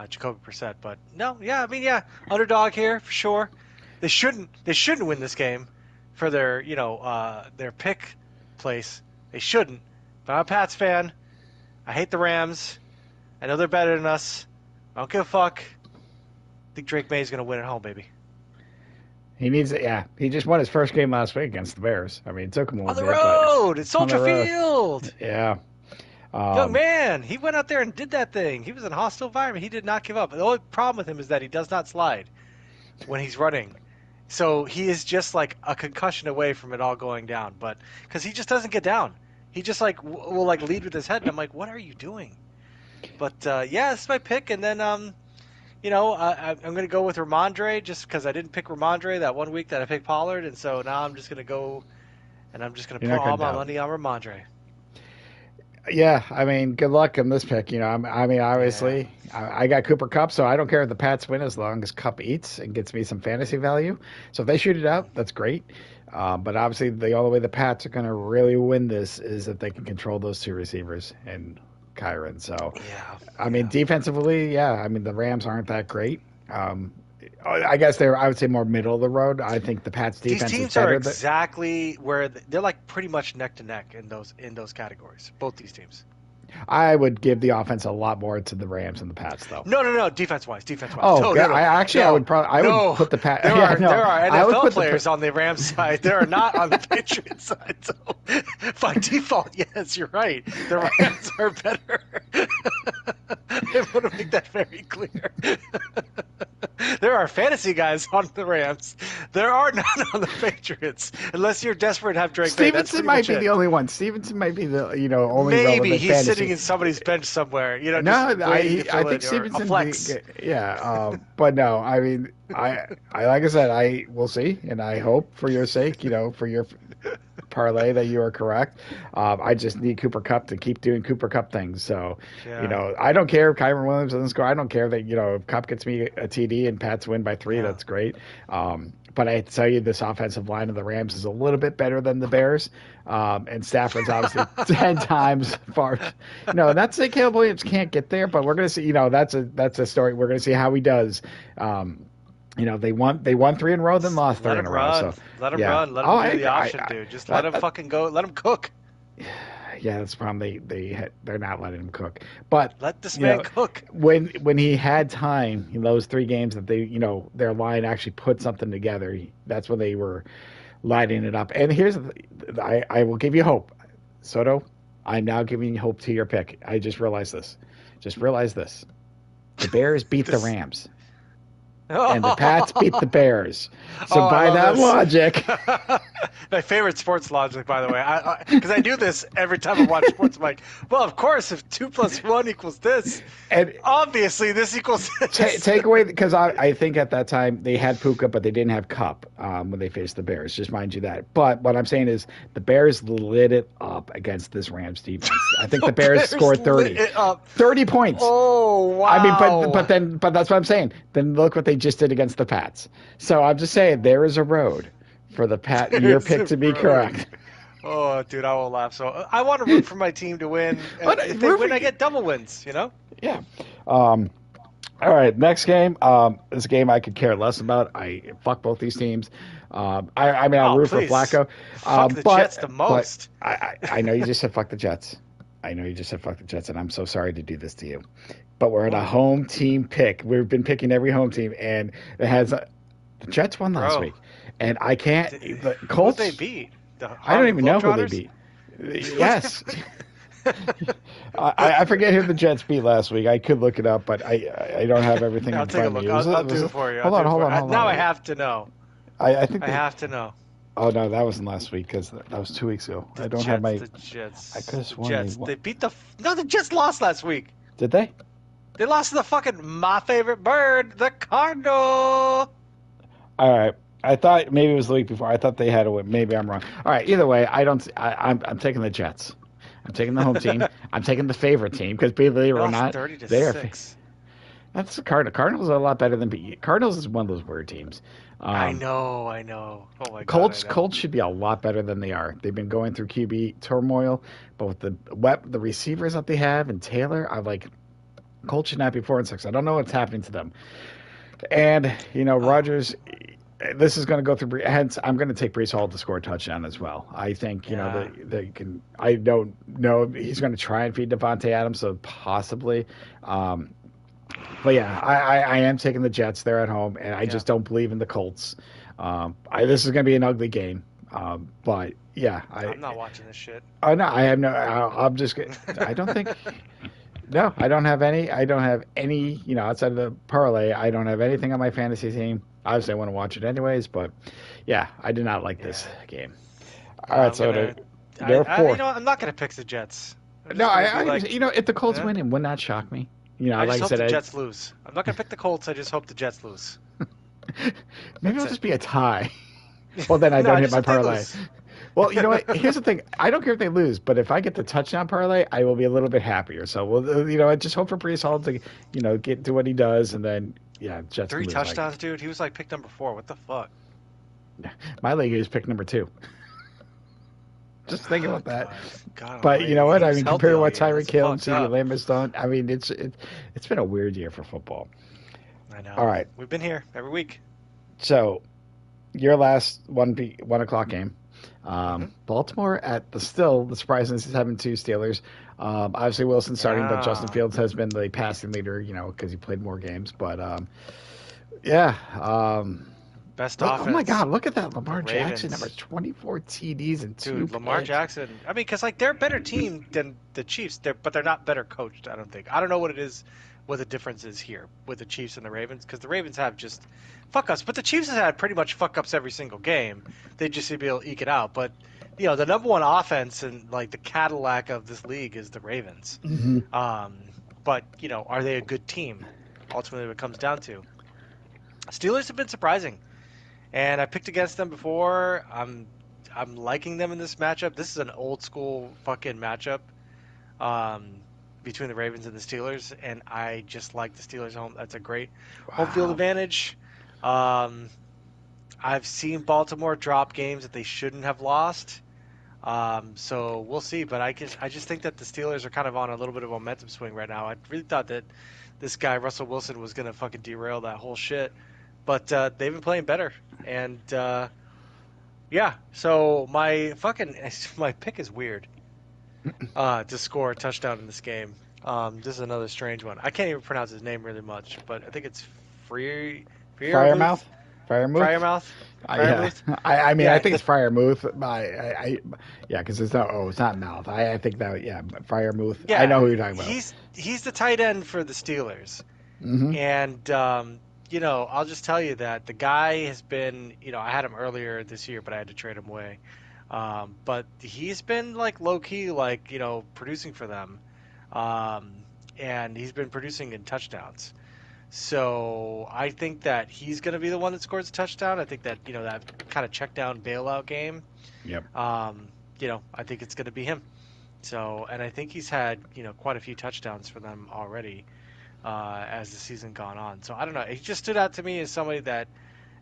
Jacoby Brissett. But no, yeah, I mean, yeah, underdog here for sure. They shouldn't win this game for their pick place. They shouldn't. But I'm a Pats fan. I hate the Rams. I know they're better than us. I don't give a fuck. I think Drake May is going to win at home, baby. he needs it. Yeah, he just won his first game last week against the Bears. I mean, it took him a On little the bit, but road, it's on the Soldier road, Field. yeah. Young Um, man, he went out there and did that thing. He was in a hostile environment. He did not give up. The only problem with him is that he does not slide when he's running. So he is just like a concussion away from it all going down. But because he just doesn't get down, he just like will like lead with his head, and I'm like, what are you doing? But yeah, this is my pick, and then I'm going to go with Ramondre just because I didn't pick Ramondre that one week that I picked Pollard, and so now I'm just going to go and I'm just going to you're put not all going to my doubt. money on Ramondre. Yeah, I mean, good luck in this pick. I mean, Yeah. obviously, I got Cooper Cup, so I don't care if the Pats win as long as Cup eats and gets me some fantasy value. So if they shoot it out, that's great. But obviously, the only way the Pats are going to really win this is if they can control those two receivers and Kyron. So, Yeah. I mean, Yeah. defensively, yeah, I mean, the Rams aren't that great. I guess I would say more middle of the road. I think the Pats These defense is teams are better. exactly where they're like pretty much neck to neck in those categories. Both these teams. I would give the offense a lot more to the Rams and the Pats, though. No. Defense wise. Defense wise. Oh, No. yeah, No. I No. would probably I would No. put the Pat. There Yeah, are no, there are I would NFL put players on the Rams side. There are not on the Patriots side. So by default, yes, you're right. The Rams are better. I want to make that very clear. There are fantasy guys on the Rams. There are none on the Patriots, unless you're desperate to have Drake May. That's Stevenson pretty might much be it. the only one. Stevenson might be the only Maybe relevant he's fantasy. sitting in somebody's bench somewhere, No, just waiting to I fill think in, or a Stevenson. flex. Yeah, but no, I mean, I like I said, I will see, and I hope for your sake, for your parlay that you are correct. I just need Cooper Cup to keep doing Cooper Cup things. So, Yeah, I don't care if Kyron Williams doesn't score. I don't care that if Cup gets me a TD and Pats win by 3. yeah. That's great. But I tell you, this offensive line of the Rams is a little bit better than the Bears. And Stafford's obviously 10 times far. Not to say Caleb Williams can't get there, but we're going to see. That's a story. We're going to see how he does. They won 3 in a row, then lost 3 Let in him a row. run. So Let him yeah. run. Let Oh, him do the option, dude. Just let him fucking go. Let him cook. Yeah, that's the problem. They're not letting him cook. But Let this man cook. when he had time in those 3 games that their line actually put something together, that's when they were lighting it up. And here's I will give you hope, Soto. I'm now giving you hope to your pick. I just realized this. The Bears beat the This- Rams. and the Pats beat the Bears. So Oh, I by love that this. logic, My favorite sports logic, by the way, because I do this every time I watch sports. I'm like, well, of course, if 2 + 1 equals this, and obviously this equals this. take away because I think at that time they had Puka, but they didn't have Cup when they faced the Bears. Just mind you that. But what I'm saying is the Bears lit it up against this Rams defense. I think the Bears scored 30. lit it up. 30 points. Oh wow! I mean, but that's what I'm saying. Then look what they just did against the Pats. So I'm just saying there is a road for the your There's pick a to be road. correct. Oh, dude, I will laugh. So I want to root for my team to win. And if they win, I get double wins. You know? Yeah. All right, next game. This is a game I could care less about. I fuck both these teams. I mean, I'll root please. for Flacco. Fuck the Jets the most. I know you just said fuck the Jets. I know you just said fuck the Jets, and I'm so sorry to do this to you. But we're at a home team pick. We've been picking every home team, and it has the Jets won last week, and I can't. The Colts. Who they beat? I don't even know who they beat. Yes. I forget who the Jets beat last week. I could look it up, but I don't have everything I'll in take a front of look. me. I'll do it for you. Hold on. Now I have to know. I think I have to know. Oh no, that wasn't last week because that was 2 weeks ago. I don't have my. The Jets. I could have sworn Jets. They beat the. No, the Jets lost last week. Did they? They lost to the fucking my favorite bird, the Cardinal. All right. I thought maybe it was the week before. I thought they had a win. Maybe I'm wrong. All right. Either way, I'm taking the Jets. I'm taking the home team. I'm taking the favorite team because believe it or not, 30-6. That's the Cardinals. Cardinals are a lot better than Cardinals is one of those weird teams. I know. Oh my Colts. God. Colts should be a lot better than they are. They've been going through QB turmoil, but with the receivers that they have and Taylor, I'm like, Colts should not be 4-6. I don't know what's happening to them. And Rodgers. This is going to go through. Hence, I'm going to take Brees Hall to score a touchdown as well. I think they can. I don't know. He's going to try and feed Devontae Adams, so possibly. But yeah, I am taking the Jets. They're at home, and I just don't believe in the Colts. This is going to be an ugly game. But yeah, I'm not watching this shit. Oh no, I have no. I'm just. I don't think. No, I don't have any. I don't have any. Outside of the parlay, I don't have anything on my fantasy team. Obviously, I want to watch it anyways, but yeah, I did not like this game. All right, so there are four. I'm not gonna pick the Jets. No, if the Colts win, it would not shock me. I just hope the Jets lose. I'm not gonna pick the Colts. I just hope the Jets lose. Maybe it'll just be a tie. Well, then I don't hit my parlay. Well, you know what? Here's the thing. I don't care if they lose, but if I get the touchdown parlay, I will be a little bit happier. So, I just hope for Brees Hall to, get to what he does, and then, Jets 3 touchdowns, dude. He was like pick number 4. What the fuck? My league is pick number 2. Just think about that. God, but you know what? I mean, compare what Tyreek Hill and CeeDee Lamb has done. I mean, it's been a weird year for football. I know. All right. We've been here every week. So, your last 1 o'clock game. Baltimore at the surprising 7-2 Steelers. Obviously Wilson starting, but Justin Fields has been the passing leader, because he played more games. But best offense. Oh my God, look at that Lamar Jackson number 24 TDs and 2 picks. Lamar Jackson. I mean, because they're a better team than the Chiefs. But they're not better coached. I don't think. I don't know what it is. What the difference is here with the Chiefs and the Ravens, because the Ravens have just fuck ups, but the Chiefs have had pretty much fuck ups every single game. They just seem to be able to eke it out. But the number one offense and like the Cadillac of this league is the Ravens. Mm-hmm. But are they a good team? Ultimately, what it comes down to. Steelers have been surprising, and I picked against them before. I'm liking them in this matchup. This is an old school fucking matchup. Between the Ravens and the Steelers, and I just like the Steelers home. That's a great home field advantage. I've seen Baltimore drop games that they shouldn't have lost. So we'll see. But I just think that the Steelers are kind of on a little bit of a momentum swing right now. I really thought that this guy, Russell Wilson, was going to fucking derail that whole shit. But they've been playing better. And, so my pick is weird. To score a touchdown in this game. This is another strange one. I can't even pronounce his name really much, but I think it's Firemouth. Firemouth. I mean, I think it's Firemouth. Because it's not mouth. I think that Firemouth. Yeah, I know who you're talking about. He's the tight end for the Steelers, mm-hmm. and I'll just tell you that the guy has been, I had him earlier this year, but I had to trade him away. But he's been like low key, like, producing for them. Um, and he's been producing in touchdowns. So I think that he's going to be the one that scores a touchdown. I think that, that kind of check down bailout game, Yep. I think it's going to be him. So, and I think he's had, quite a few touchdowns for them already as the season gone on. So I don't know. He just stood out to me as somebody that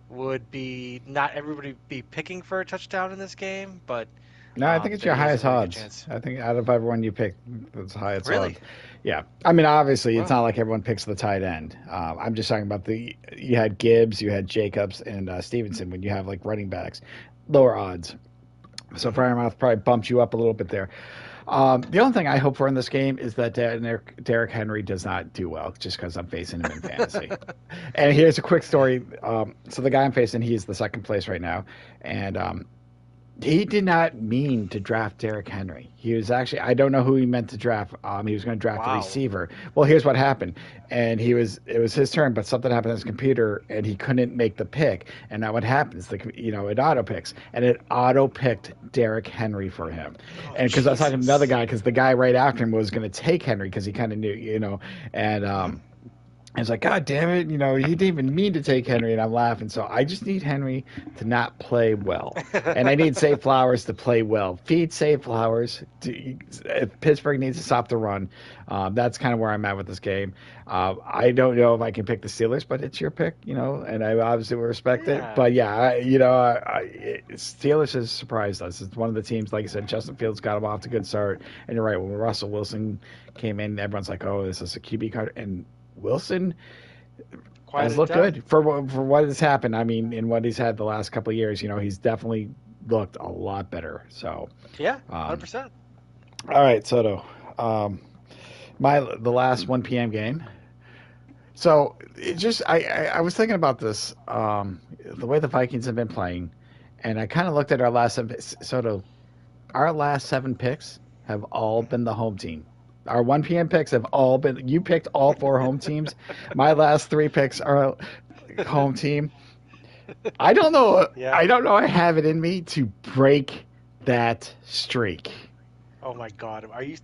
would be not everybody be picking for a touchdown in this game, but No, I think it's that your he has a highest really good odds. chance. I think out of everyone you pick, it's highest Really? odds. Yeah. I mean, obviously, it's Wow. not like everyone picks the tight end. I'm just talking about you had Gibbs, you had Jacobs, and Stevenson when you have like running backs, lower odds. So Frymouth probably bumped you up a little bit there. The only thing I hope for in this game is that Derrick Henry does not do well, just because I'm facing him in fantasy. And here's a quick story. So the guy I'm facing, he's the second place right now, and he did not mean to draft Derrick Henry. He was actually, I don't know who he meant to draft. He was going to draft a Wow. receiver. Well, here's what happened. And it was his turn, but something happened on his computer and he couldn't make the pick. And now what happens? It auto picks. And it auto picked Derrick Henry for him. And because I was talking to another guy, because the guy right after him was going to take Henry because he kind of knew, and, I was like, God damn it, he didn't even mean to take Henry, and I'm laughing. So I just need Henry to not play well. And I need Save Flowers to play well. Feed Save Flowers. If Pittsburgh needs to stop the run, that's kind of where I'm at with this game. I don't know if I can pick the Steelers, but it's your pick, and I obviously will respect it. Yeah. But yeah, Steelers has surprised us. It's one of the teams, like I said, Justin Fields got him off to a good start. And you're right, when Russell Wilson came in, everyone's like, oh, this is a QB card. And Wilson has looked good for what has happened. I mean, in what he's had the last couple of years, he's definitely looked a lot better. So Yeah, 100%. All right, Soto. The last 1 p.m. game. So I was thinking about this, the way the Vikings have been playing, and I kind of looked at our last Soto. Our last 7 picks have all been the home team. Our 1 p.m. picks have all been. You picked all 4 home teams. My last 3 picks are home team. I don't know. Yeah. I don't know. I have it in me to break that streak. Oh my God, are you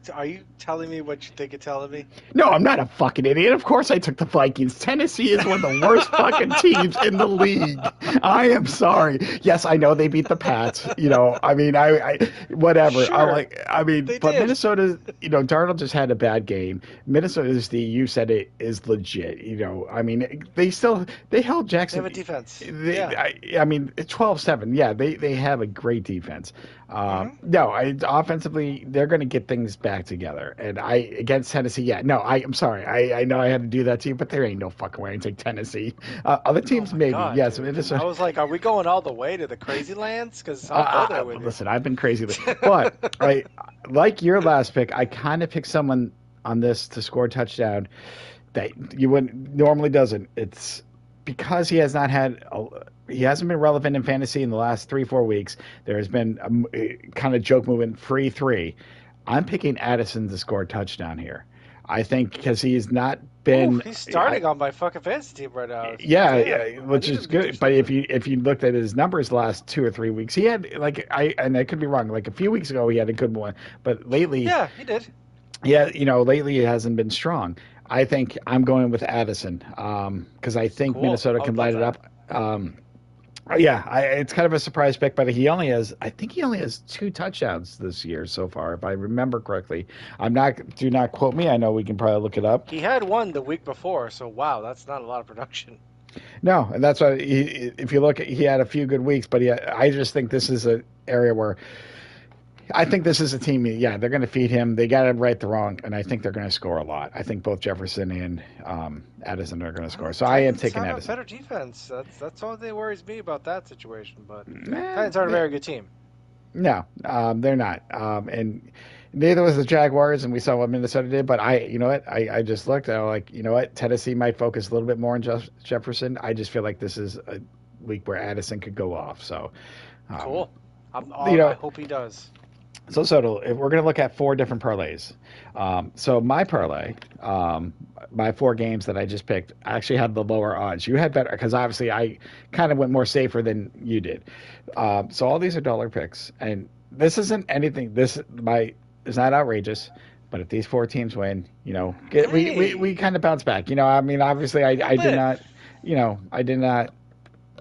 telling me what you think you're telling me? No, I'm not a fucking idiot. Of course I took the Vikings. Tennessee is one of the worst fucking teams in the league. I am sorry. Yes, I know they beat the Pats. I mean, I whatever. Sure. But did. Minnesota, Darnold just had a bad game. Minnesota you said it is legit. I mean, they held Jackson. They have a defense. I mean, 12-7. Yeah, they have a great defense. No, offensively, they're going to get things back together. And against Tennessee, yeah. No, I'm sorry. I know I had to do that to you, but there ain't no fucking way I take Tennessee. Other teams, maybe. God, yes. dude. I was like, are we going all the way to the crazy lands? Because I'll go there with you. Listen, I've been crazy. But like your last pick, I kind of picked someone on this to score a touchdown that you wouldn't normally doesn't. It's because he has not had he hasn't been relevant in fantasy in the last 3-4 weeks. There has been a kind of joke movement, free 3. I'm picking Addison to score a touchdown here. I think because he's not been. Ooh, he's starting on my fucking fantasy team right now. Yeah, which is good. But if you looked at his numbers the last 2 or 3 weeks, he had and I could be wrong. Like a few weeks ago, he had a good one, but lately, Yeah, he did. yeah, lately it hasn't been strong. I think I'm going with Addison because I think Cool. Minnesota I can would light love it up. It's kind of a surprise pick, but I think he only has 2 touchdowns this year so far, if I remember correctly. Do not quote me. I know we can probably look it up. He had one the week before, so wow, that's not a lot of production. No, and that's why if you look, he had a few good weeks, but I just think this is an area where I think this is a team. Yeah, they're going to feed him. They got to right the wrong, and I think they're going to score a lot. I think both Jefferson and Addison are going to score. So I am taking Titans have Addison. a better defense. That's all that worries me about that situation. But Nah, Titans aren't a very good team. No, they're not. And neither was the Jaguars, and we saw what Minnesota did. But I just looked. I was like, you know what? Tennessee might focus a little bit more on Jefferson. I just feel like this is a week where Addison could go off. So Cool. I hope he does. So Soto, if we're going to look at four different parlays. So my parlay, my four games that I just picked, actually had the lower odds. You had better because obviously I kind of went more safer than you did. So all these are dollar picks, and this isn't anything. This my is not outrageous. But if these four teams win, we Hey, kind of bounce back. I mean, obviously, a little I did bit. not, I did not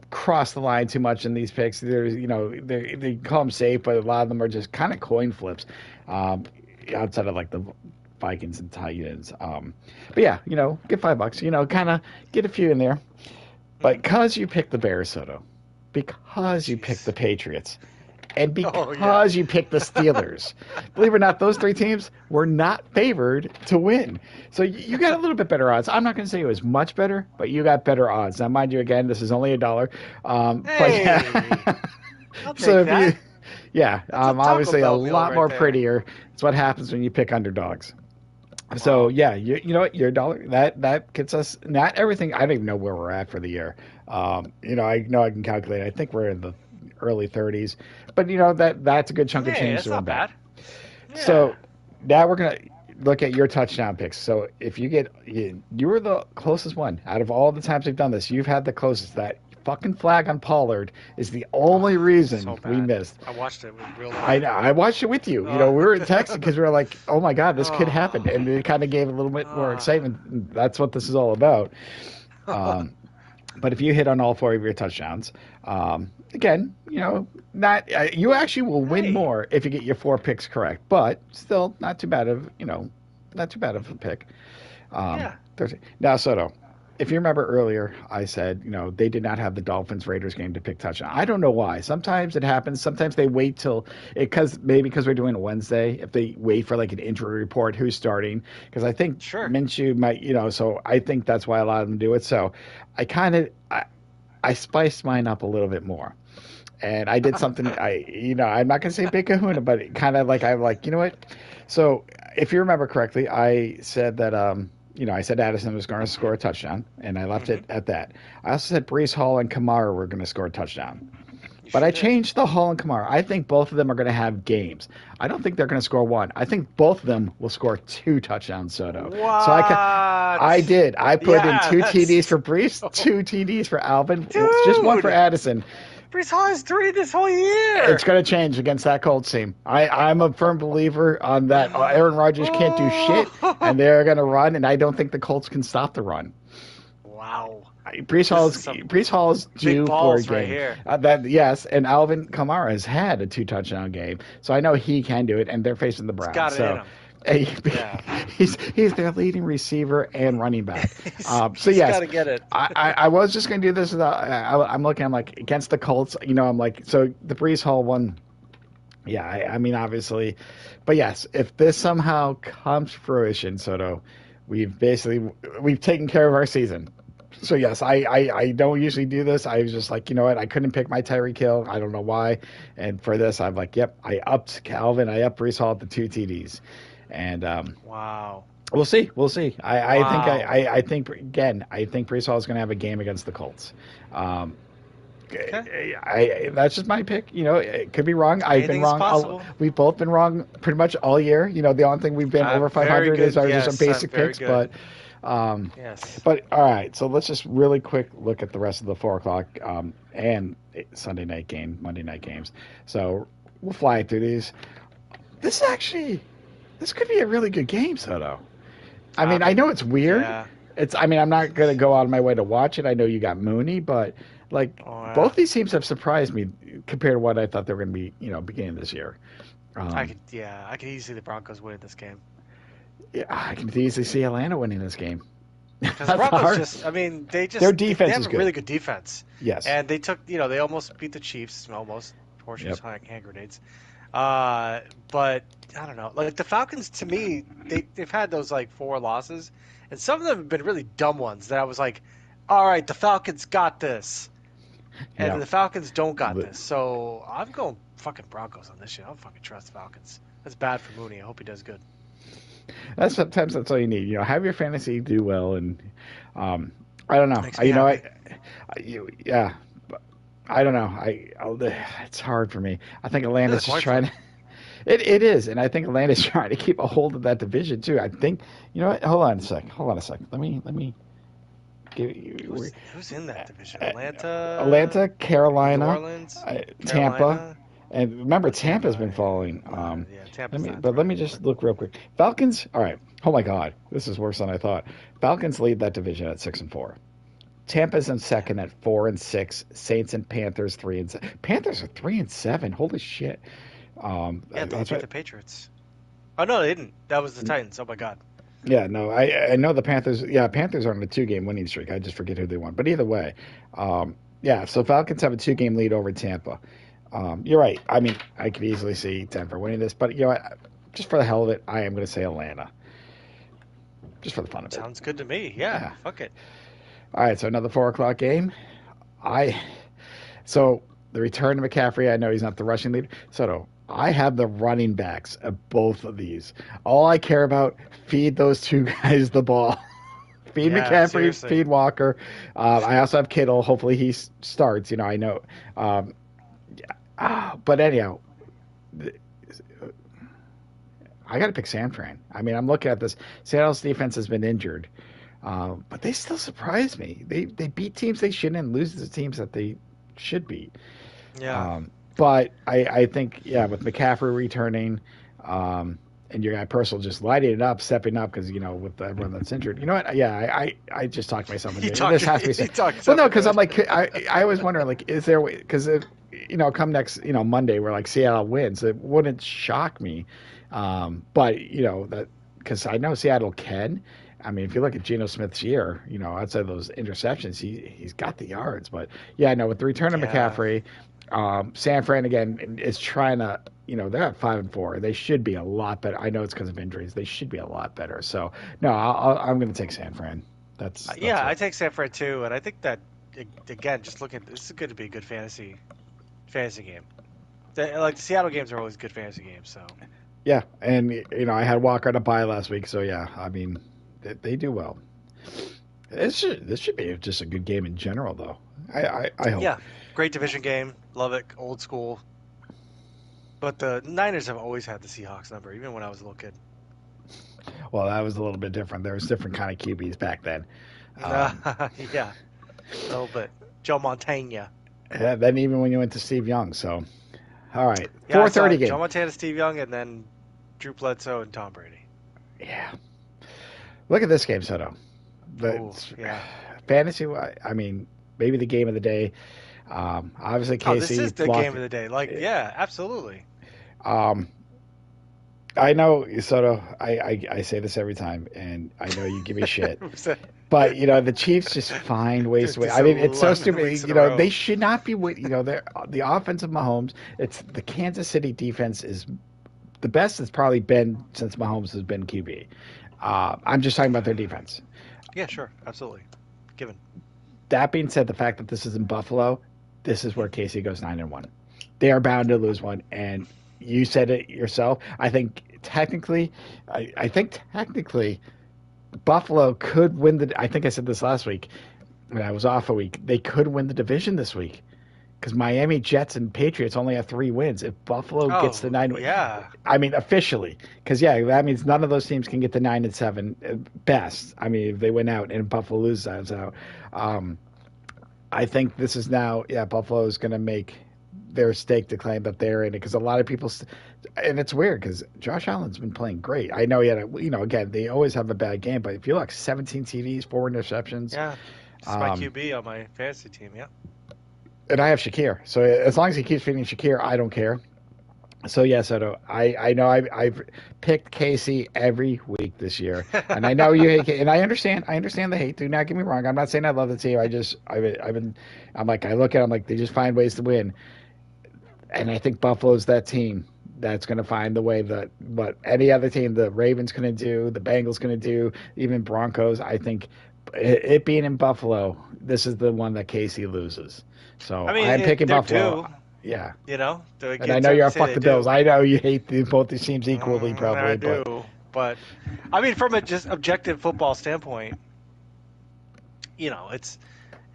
cross the line too much in these picks. There's, they call them safe, but a lot of them are just kind of coin flips, um, outside of like the Vikings and Titans. But yeah, get $5. Kind of get a few in there. But Hmm. because you picked the Bears, Soto, Oh, because you picked jeez. the Patriots, and Oh, yeah. because you picked the Steelers, believe it or not, those three teams were not favored to win. So you got a little bit better odds. I'm not going to say it was much better, but you got better odds. Now, mind you, again, this is only $1. But Hey, yeah. I'll So take if you, that. yeah, That's a Taco obviously a Bell meal lot right more there. prettier. It's what happens when you pick underdogs. So Wow. yeah, you know what, your dollar that gets us not everything. I don't even know where we're at for the year. I know I can calculate. I think we're in the early 30s, but that's a good chunk of Hey, change that's to win not back. bad. So Yeah. now we're gonna look at your touchdown picks. So if you were the closest one out of all the times we've done this. You've had the closest. That fucking flag on Pollard is the only Oh, reason so we bad. missed. I watched it in real I live. know. I watched it with you. Oh. We were texting because we were like, "Oh my god, this could happen," Oh. and it kind of gave a little bit more Oh. excitement. That's what this is all about. Um, but if you hit on all four of your touchdowns, again, not you actually will win Hey. more if you get your four picks correct. But still, not too bad of not too bad of a pick. Yeah. 13. Now, Soto, if you remember earlier, I said, they did not have the Dolphins Raiders game to pick touchdown. I don't know why. Sometimes it happens. Sometimes they wait till it because we're doing a Wednesday. If they wait for like an injury report, who's starting? Because I think Sure. Minshew might, so I think that's why a lot of them do it. So I spiced mine up a little bit more. And I did something I'm not gonna say big kahuna, but kind of like I'm like, you know what? So if you remember correctly, I said that I said Addison was going to score a touchdown, and I left Hmm. it at that. I also said Brees Hall and Kamara were going to score a touchdown, You but sure I did. changed the Hall and Kamara. I think both of them are going to have games. I don't think they're going to score one. I think both of them will score two touchdowns, Soto. So I What? did. I put in Yeah, two TDs that's for Brees, so. two TDs for Alvin, just one for Dude! Addison. Brees Hall has three this whole It's year! going to change against that Colts team. I'm a firm believer on that. Aaron Rodgers can't do shit, and Oh! they're going to run, and I don't think the Colts can stop the run. Wow. This is some Brees Hall is big due for a balls right game. here. That yes, and Alvin Kamara has had a two touchdown game, so I know he can do it. And they're facing the He's Browns, got it in so him. eh, Yeah. he's their leading receiver and running back. So He's got yes, to get it. I was just going to do this. I'm looking. I'm like against the Colts. I'm like so the Brees Hall one. Yeah, I mean obviously, but yes, if this somehow comes to fruition, Soto, we've taken care of our season. So yes, I don't usually do this. I was just like, you know what, I couldn't pick my Tyreek Hill. I don't know why. And for this, I'm like, yep, I upped Calvin. I upped Brees Hall at the two TDs, and Wow. we'll see. We'll see. Wow. I think again, I think Brees Hall is going to have a game against the Colts. Um, Okay. that's just my pick. It could be wrong. I've been Anything's wrong. possible. We've both been wrong pretty much all year. The only thing we've been over Very 500 is good. our just our Yes, I'm basic very picks. good. Um, Yes. but all right, so let's just really quick look at the rest of the 4 o'clock and Sunday night game, Monday night games. So we'll fly through these. This actually, this could be a really good game, Soto. I I mean, I know mean, it's weird. yeah. I mean, I'm not gonna go out of my way to watch it. I know you got Mooney, but like Oh, both yeah. these teams have surprised me compared to what I thought they were gonna be, beginning of this year. Um, I could easily see the Broncos winning this game. yeah, I can easily see Atlanta winning this game. Because the That's Broncos hard. just, I mean, Their they defense have is a good. really good defense. Yes. And they took, they almost beat the Chiefs, almost, horseshoes, Yep. hand grenades. But I don't know. Like the Falcons, to me, they've had those like four losses, and some of them have been really dumb ones that I was like, all right, the Falcons got this, and Yeah. the Falcons don't got But this. So I'm going fucking Broncos on this shit. I don't fucking trust the Falcons. That's bad for Mooney. I hope he does good. that's all you need. Have your fantasy do well, and um, I don't know. Makes me I, happy. yeah. I don't know. It's hard for me. I think They're the Atlanta's just coin trying flip. to. It is, and I think Atlanta's trying to keep a hold of that division too. I think you know what? Hold on a sec. Hold on a sec. Let me give you Who's in that division? uh, Atlanta, Atlanta, New Carolina, Orleans, Tampa, Carolina. and remember Oh, Tampa's Tampa. been following. Yeah, Let Tampa's me not but let me thriving, just but look real quick. Falcons. All right. Oh my God, this is worse than I thought. Falcons lead that division at 6-4. Tampa's in yeah, second at 4-6. Saints and Panthers 3-7. Panthers are 3-7. Holy shit. yeah, they That's beat right. the Patriots. Oh no, they didn't. That was the Titans. Oh my God. Yeah, no, I know the Panthers. Yeah, Panthers are on a 2-game winning streak. I just forget who they won. But either way, yeah. So Falcons have a 2-game lead over Tampa. You're right. I mean, I could easily see Denver winning this, but you know, just for the hell of it, I am going to say Atlanta, just for the fun of it. Sounds good to me. Yeah, Yeah. fuck it. All right. So another 4 o'clock game. I so the return of McCaffrey. I know he's not the rushing leader. So I have the running backs of both of these. All I care about, feed those two guys the ball. Feed Yeah, McCaffrey, seriously. feed Walker. I also have Kittle. Hopefully he starts. You know, I know. Um, but anyhow, I got to pick San Fran. I mean, I'm looking at this. Seattle's defense has been injured, but they still surprise me. They beat teams they shouldn't and lose to teams that they should beat. Yeah. But I think, yeah, with McCaffrey returning, and your guy Purcell just lighting it up, stepping up because, you know, with everyone that's injured. You know what? Yeah, I just talked myself He into it. talked. This has to be He said. talked Well, himself no, into because I'm it. like, I was wondering, like, is there, because, you know, come next, you know, Monday, where like Seattle wins, it wouldn't shock me. But, you know, that, because I know Seattle can. I mean, if you look at Geno Smith's year, you know, outside those interceptions, he's got the yards. But yeah, no, with the return of Yeah. McCaffrey, San Fran again is trying to, you know, they're at 5-4. They should be a lot better. I know it's because of injuries. They should be a lot better. So no, I'm going to take San Fran. That's Yeah, I it. take San Fran too, and I think that again, just looking at this is going to be a good fantasy game. Like the Seattle games are always good fantasy games, so Yeah, and you know, I had Walker on a bye last week, so yeah, I mean, they do well. This should be just a good game in general, though. I hope. yeah, great division game, love it, old school. But the Niners have always had the Seahawks number, even when I was a little kid. Well, that was a little bit different. There was different kind of QBs back then. Um, Yeah, a little bit. Joe Montana. yeah, then even when you went to Steve Young. So, all right, Yeah, I saw 4:30 Joe game. Montana, Steve Young, and then Drew Bledsoe and Tom Brady. Yeah, look at this game, Soto. The Oh, yeah. fantasy. I mean, maybe the game of the day. Obviously, Oh, this Casey is the locked. game of the day. Like, yeah, absolutely. Um, I know, Soto. I say this every time, and I know you give me shit. But you know the Chiefs just find ways to win. Just I mean, it's so 11 stupid. weeks in You a know they row. should not be. You know they're the offensive Mahomes. It's the Kansas City defense is the best it's probably been since Mahomes has been QB. I'm just talking about their defense. Yeah, sure, absolutely. Given. That being said, the fact that this is in Buffalo, this is where Casey goes 9-1. They are bound to lose one, and you said it yourself. I think technically Buffalo could win the. I think I said this last week when I was off a week. They could win the division this week because Miami Jets and Patriots only have 3 wins. If Buffalo gets the Oh, 9, yeah. I mean officially, because yeah, that means none of those teams can get the 9-7 best. I mean, if they win out and Buffalo loses out, um, I think this is now. Yeah, Buffalo is going to make their stake to claim that they're in it because a lot of people. And it's weird because Josh Allen's been playing great. I know he had you know, again, they always have a bad game, but if you look, 17 TDs, 4 interceptions, Yeah. This is my um, QB on my fantasy team, yeah. and I have Shakir. So as long as he keeps feeding Shakir, I don't care. So yes, I know I've picked Casey every week this year, and I know you hate, and I understand the hate. Do not get me wrong. I'm not saying I love the team. I'm like, I look at them like they just find ways to win, and I think Buffalo's that team that's going to find the way that what any other team, the Ravens going to do, the Bengals going to do, even Broncos. I think it being in Buffalo, this is the one that Casey loses. So I mean, I'm picking they're Buffalo. due, Yeah, you know? and I It's know time you're to on say fuck they the Bills. do. I know you hate both these teams equally, I probably, do. but But, I mean, from a just objective football standpoint, you know,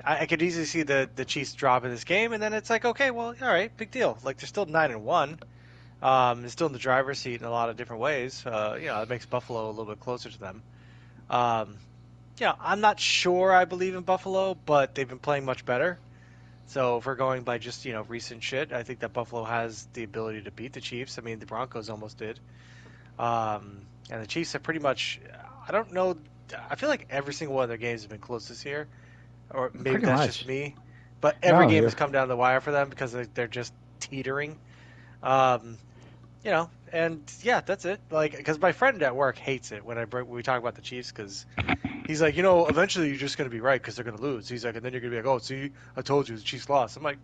I could easily see the Chiefs drop in this game, and then it's like, okay, well, all right, big deal. Like, they're still 9-1. Is still in the driver's seat in a lot of different ways. It makes Buffalo a little bit closer to them. Um, I'm not sure I believe in Buffalo, but they've been playing much better. So if we're going by just, recent shit, I think that Buffalo has the ability to beat the Chiefs. I mean, the Broncos almost did. And the Chiefs have pretty much, I don't know, I feel like every single one of their games have been close this year. Or maybe Pretty that's just much. me. But every No, game you're has come down the wire for them because they're just teetering. Um, and yeah, that's it. Like, because my friend at work hates it when we talk about the Chiefs because he's like, eventually you're just gonna be right because they're gonna lose. He's like, and then you're gonna be like, oh, see, I told you the Chiefs lost. I'm like,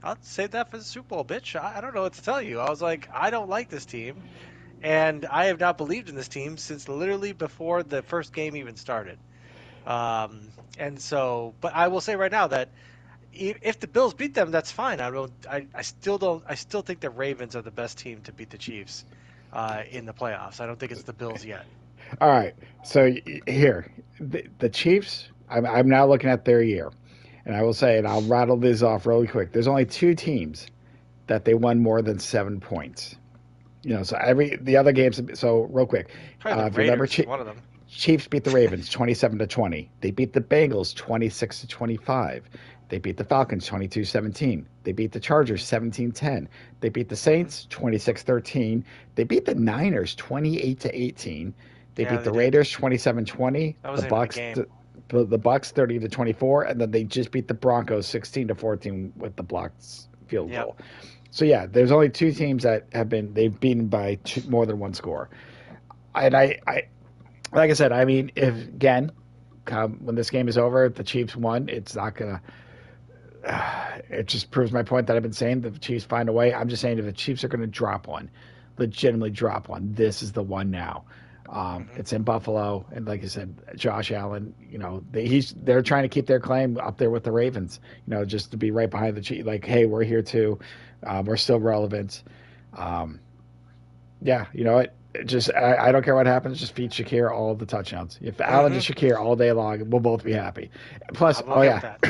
I'll save that for the Super Bowl, bitch. I don't know what to tell you. I was like, I don't like this team, and I have not believed in this team since literally before the first game even started. And so, but I will say right now that if the Bills beat them, that's fine. I still don't. I still think the Ravens are the best team to beat the Chiefs in the playoffs. I don't think it's the Bills yet. all right. So here, the Chiefs. I'm now looking at their year, and I will say, and I'll rattle this off really quick. There's only two teams that they won more than 7 points. So the other games. So real quick, Probably the if you remember, Raiders is one of them. Chiefs beat the Ravens 27-20. They beat the Bengals 26-25. They beat the Falcons 22-17. They beat the Chargers 17-10. They beat the Saints 26-13. They beat the Niners 28-18. They Yeah, beat they the did. Raiders 27-20. That The wasn't even a Bucks game. the Bucks 30-24, and then they just beat the Broncos 16-14 with the blocked field Yep. goal. So yeah, there's only two teams that they've beaten by more than one score. And I like I said, I mean, if again, when this game is over, if the Chiefs won, it's not gonna. It just proves my point that I've been saying. That the Chiefs find a way. I'm just saying if the Chiefs are going to drop one, legitimately drop one, this is the one now. Hmm. It's in Buffalo, and like I said, Josh Allen. They're trying to keep their claim up there with the Ravens. Just to be right behind the Chiefs. Like, hey, we're here too. We're still relevant. Um, yeah, you know what? Just I don't care what happens. Just feed Shakir all the touchdowns. If Allen and Hmm. Shakir all day long, we'll both be happy. Plus, I'm oh okay with yeah, that.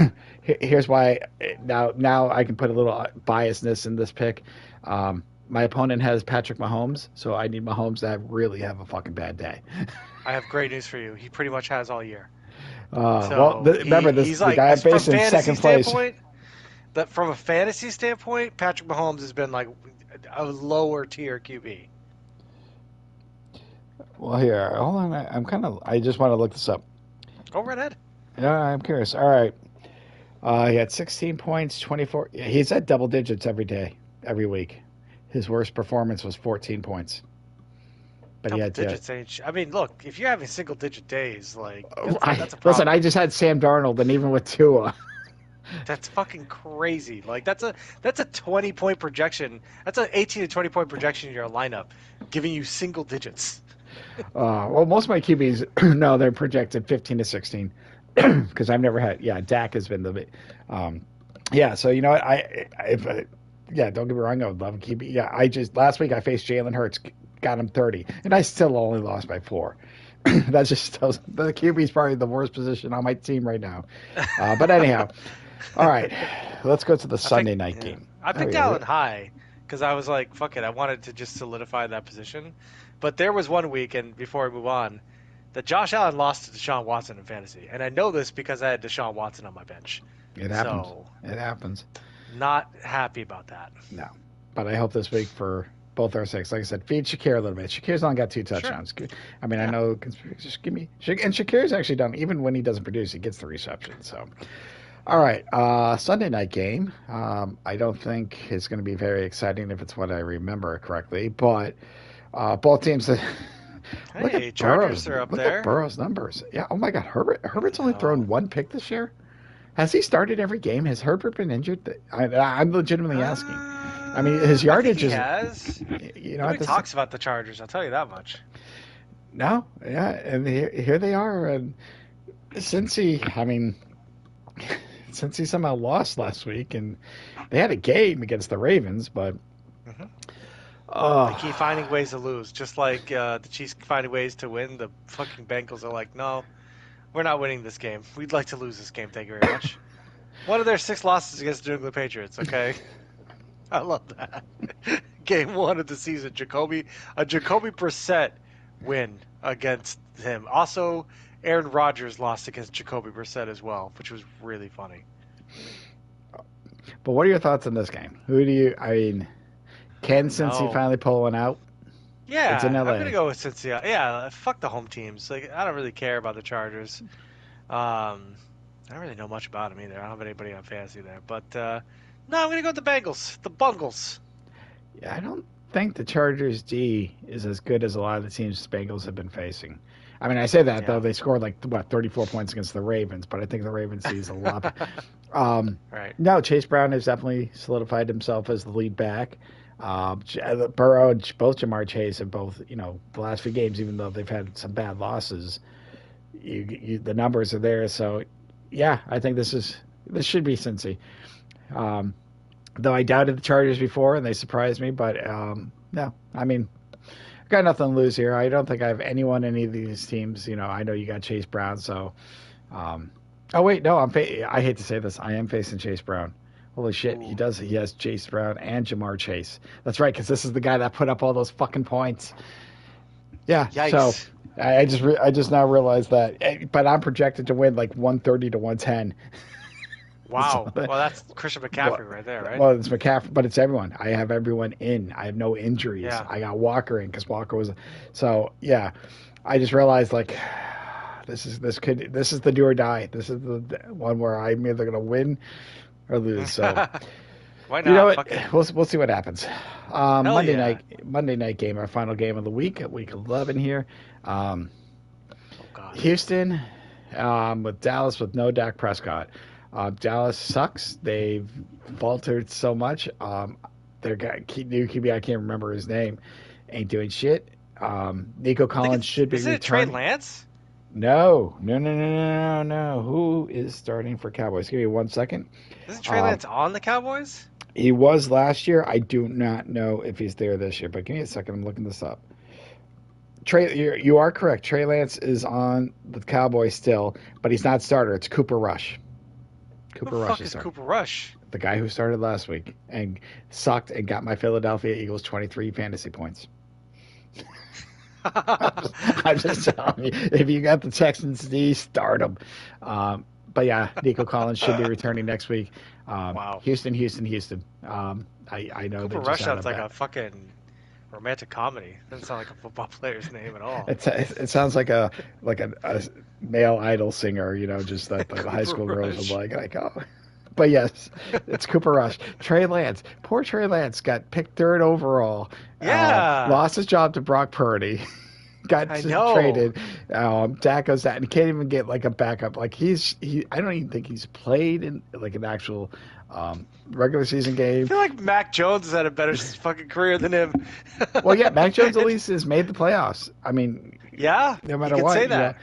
here's why. Now I can put a little biasness in this pick. My opponent has Patrick Mahomes, so I need Mahomes to really have a fucking bad day. I have great news for you. He pretty much has all year. Well, So remember this: he's the like, guy as from based in fantasy second place. standpoint, that from a fantasy standpoint, Patrick Mahomes has been like a lower tier QB. Well, here, hold on. I just want to look this up. Go right ahead. Yeah, I'm curious. All right. He had 16 points, 24. He's at double digits every day, every week. His worst performance was 14 points. But he Double had to. digits ain't. I mean, look, if you're having single digit days, like that's a Listen, problem. I just had Sam Darnold, and even with Tua. That's fucking crazy. Like that's a 20-point projection. That's an 18 to 20-point projection in your lineup, giving you single digits. Well, most of my QBs, no, they're projected 15 to 16. Because I've never had. Yeah, Dak has been the. Um, yeah, so you know what? Yeah, don't get me wrong, I would love a QB. Yeah, last week I faced Jalen Hurts, got him 30, and I still only lost by 4. That just tells the QB is probably the worst position on my team right now. But anyhow, all right, let's go to the Sunday night Yeah. game. I Oh picked yeah, Allen high because I was like, fuck it, I wanted to just solidify that position. But there was one week, and before we move on, that Josh Allen lost to Deshaun Watson in fantasy, and I know this because I had Deshaun Watson on my bench. it happens. So It happens. not happy about that. No, but I hope this week for both our sakes. Like I said, feed Shakir a little bit. Shakir's only got 2 Sure. touchdowns. I mean, I Yeah. know. Just give me. And Shakir's actually done. Even when he doesn't produce, he gets the reception. So, all right, Sunday night game. I don't think it's going to be very exciting if it's what I remember correctly. But both teams. Look Hey, at Burrow's. Chargers are up Look at there. Burrow's numbers. Yeah. Oh my God, I Herbert's only thrown know. 1 pick this year. Has he started every game? Has Herbert been injured? I'm legitimately asking. I mean, his I think yardage he is, has. at Nobody the talks about the Chargers. I'll tell you that much. no, yeah, and here they are. And since he, I mean, since he somehow lost last week, and they had a game against the Ravens, but Hmm. They oh, keep finding ways to lose, just like the Chiefs finding ways to win. The fucking Bengals are like, no, we're not winning this game. We'd like to lose this game. Thank you very much. One of their 6 losses against the New England Patriots. Okay, I love that. game 1 of the season. A Jacoby Brissett win against him. Also, Aaron Rodgers lost against Jacoby Brissett as well, which was really funny. But what are your thoughts on this game? Who do you? I mean, can Cincy No. finally pull one out? Yeah, It's in LA. I'm gonna go with Cincinnati. Yeah, fuck the home teams. Like, I don't really care about the Chargers. I don't really know much about them either. I don't have anybody on fantasy there. But no, I'm gonna go with the Bengals, the Bungles. Yeah, I don't think the Chargers D is as good as a lot of the teams the Bengals have been facing. I mean, I say that though they scored 34 points against the Ravens, but I think the Ravens D is a lot. Right. No, Chase Brown has definitely solidified himself as the lead back. Burrow and both Jamar Chase have both, the last few games, even though they've had some bad losses, the numbers are there. So, yeah, I think this should be Cincy. Though I doubted the Chargers before and they surprised me, but no, I mean, I've got nothing to lose here. I don't think I have anyone in any of these teams. I know you got Chase Brown, so. Oh wait, no, I hate to say this, I am facing Chase Brown. Holy shit, Ooh. he does. He has Chase Brown and Jamar Chase. That's right, because this is the guy that put up all those fucking points. Yeah. Yikes. So I just now realized that, but I'm projected to win like 130 to 110. Wow. Well, that's Christian McCaffrey right there, right? Well, it's McCaffrey, but it's everyone. I have everyone in. I have no injuries. Yeah. I got Walker in because Walker was. So yeah, I just realized like. This is the do or die. This is the one where I'm either going to win or lose. So why not? You know what? We'll see what happens. Monday night game, our final game of the week, week 11 here. Houston with Dallas with no Dak Prescott. Dallas sucks. They've faltered so much. Their new QB, I can't remember his name, ain't doing shit. Nico Collins should be returning. Is it Trey Lance? No. Who is starting for Cowboys? Give me 1 second. Isn't Trey Lance on the Cowboys? He was last year. I do not know if he's there this year, but give me a second. I'm looking this up. You are correct. Trey Lance is on the Cowboys still, but he's not starter. It's Cooper Rush. Who the fuck is Cooper Rush? The guy who started last week and sucked and got my Philadelphia Eagles 23 fantasy points. I'm just telling you, if you got the Texans D, start them. But yeah, Nico Collins should be returning next week. Wow. Houston. I know Cooper Rush sounds like a fucking romantic comedy. Doesn't sound like a football player's name at all. It sounds like a male idol singer, just that the high school girls are like, oh. But yes, it's Cooper Rush. Trey Lance. Poor Trey Lance got picked 3rd overall. Yeah. Lost his job to Brock Purdy. Got traded. Dak goes out and he can't even get like a backup. Like I don't even think he's played in like an actual regular season game. I feel like Mac Jones has had a better fucking career than him. Well, yeah, Mac Jones at least has made the playoffs. I mean, yeah, no matter you can what. Say that.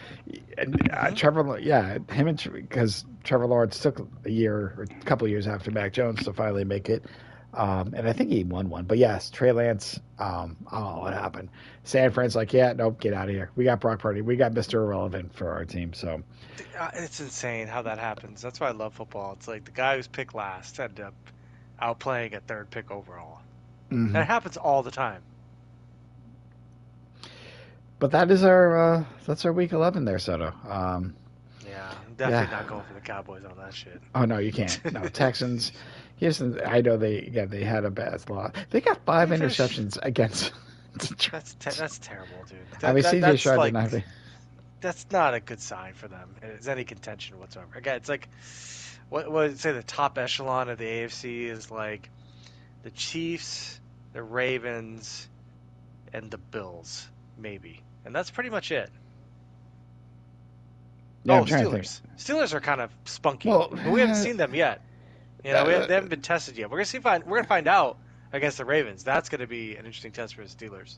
And Trevor, him and because Trevor Lawrence took a year or a couple of years after Mac Jones to finally make it. And I think he won one. But yes, Trey Lance, what happened? San Fran's like, yeah, nope, get out of here. We got Brock Purdy. We got Mr. Irrelevant for our team. So it's insane how that happens. That's why I love football. It's like the guy who's picked last ended up outplaying a 3rd pick overall. Mm-hmm. And it happens all the time. But that's our week 11 there, Soto. Yeah, I'm definitely not going for the Cowboys on that shit. Oh no, you can't. No, Texans. Houston. I know they had a bad loss. They got 5 interceptions against. That's terrible, dude. I mean, CJ Stroud didn't have to. That's not a good sign for them. It's any contention whatsoever. Again, it's like what say the top echelon of the AFC is like the Chiefs, the Ravens, and the Bills, maybe, and that's pretty much it. Yeah, Steelers. Steelers are kind of spunky, but we haven't seen them yet. They haven't been tested yet. We're gonna find out against the Ravens. That's gonna be an interesting test for the Steelers.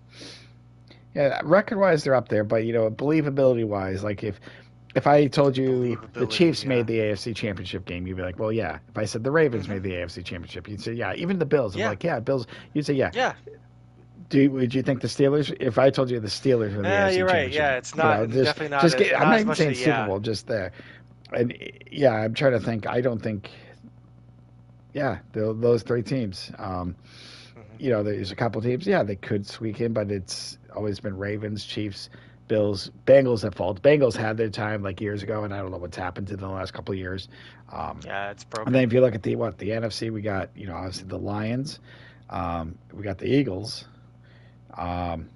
Yeah, record-wise, they're up there, but believability-wise, like if I told you the Chiefs made the AFC Championship game, you'd be like, well, yeah. If I said the Ravens made the AFC Championship, you'd say, yeah. Even the Bills, I'm like, yeah, Bills. You'd say, yeah. Yeah. Would you think the Steelers? If I told you the Steelers were the AFC you're right. Championship, Yeah, it's not definitely not. I'm not even saying Super Bowl, just there. And yeah, I'm trying to think. I don't think. Yeah, those 3 teams. there's a couple teams. Yeah, they could squeak in, but it's always been Ravens, Chiefs, Bills, Bengals at fault. Bengals had their time like years ago, and I don't know what's happened to them in the last couple of years. Yeah, it's And then broken. if you look at the NFC, we got obviously the Lions, we got the Eagles. Um,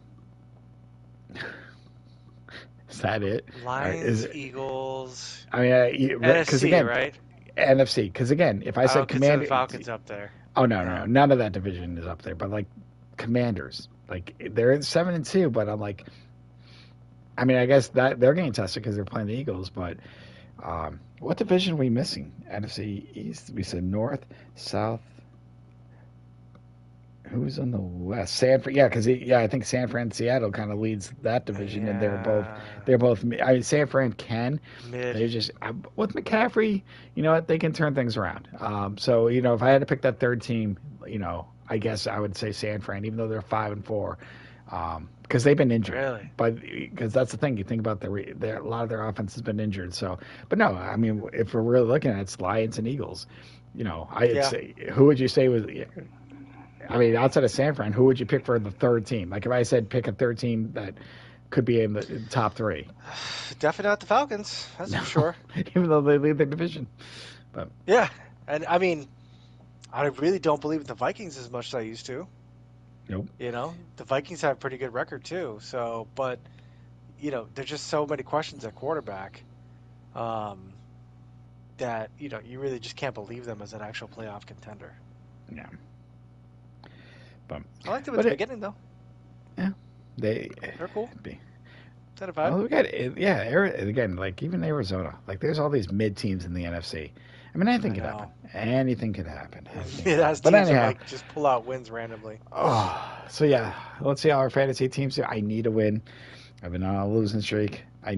is that it? Is Lions, Eagles, I mean, because NFC, again, right? NFC. Because again, if I I said don't consider the Commander, Falcons up there. oh no, no, no, No. none of that division is up there. But like Commanders, like they're at 7-2, but I'm like, I mean, I guess that they're getting tested because they're playing the Eagles. But what division are we missing? NFC East. We said North, South. Who's on the West? Yeah, because I think San Fran, Seattle kind of leads that division, and Yeah, they're both. I mean, San Fran can. mid. They just with McCaffrey, you know what? They can turn things around. So if I had to pick that third team, I guess I would say San Fran, even though they're 5-4, because they've been injured. Really? But because that's the thing, you think about a lot of their offense has been injured. So, but no, I mean, if we're really looking at it, it's Lions and Eagles. I'd Yeah. say who would you say was? I mean, outside of San Fran, who would you pick for the third team? Like if I said pick a third team that could be in the top three. Definitely not the Falcons. That's No, for sure. even though they lead the division. But Yeah, and I mean, I really don't believe in the Vikings as much as I used to. nope. The Vikings have a pretty good record too. So, but there's just so many questions at quarterback, um, that you really just can't believe them as an actual playoff contender. Yeah. But I liked them at but the it beginning though. yeah they They're cool. be. Is that a Well, vibe? we got again, like even Arizona. Like there's all these mid teams in the NFC. I mean, anything I could happen. know. Anything could happen. It has But teams that anyhow, might just pull out wins randomly. so yeah, let's see how our fantasy teams do. I need a win. I've been on a losing streak. I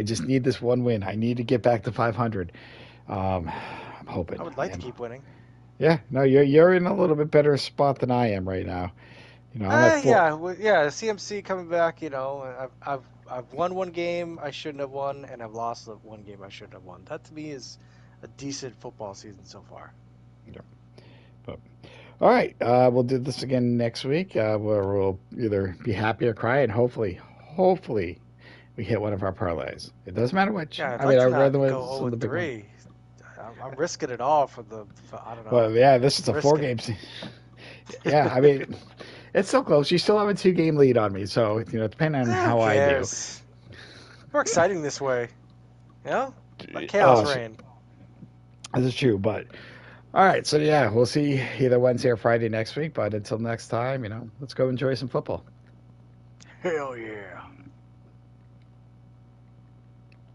just need this one win. I need to get back to 500. I'm hoping. I would like to keep winning. Yeah, no, you're in a little bit better spot than I am right now. I'm at four. Yeah. CMC coming back. I've won one game I shouldn't have won, and I've lost one game I shouldn't have won. That to me is a decent football season so far. Yeah. But all right, we'll do this again next week. Where we'll either be happy or cry, and hopefully, we hit one of our parlays. It doesn't matter which. Yeah, I'd I like mean, to I'd not rather win go some 0 of the and big ones. 3. I'm risking it all for I don't know. Well, yeah, this is a Risk 4-game it. season. Yeah, I mean, it's so close. You still have a 2-game lead on me, so depending on Who how I do. cares? More exciting this way. Let chaos Oh, reign. this is true, but all right. So yeah, we'll see either Wednesday or Friday next week. But until next time, let's go enjoy some football. Hell yeah.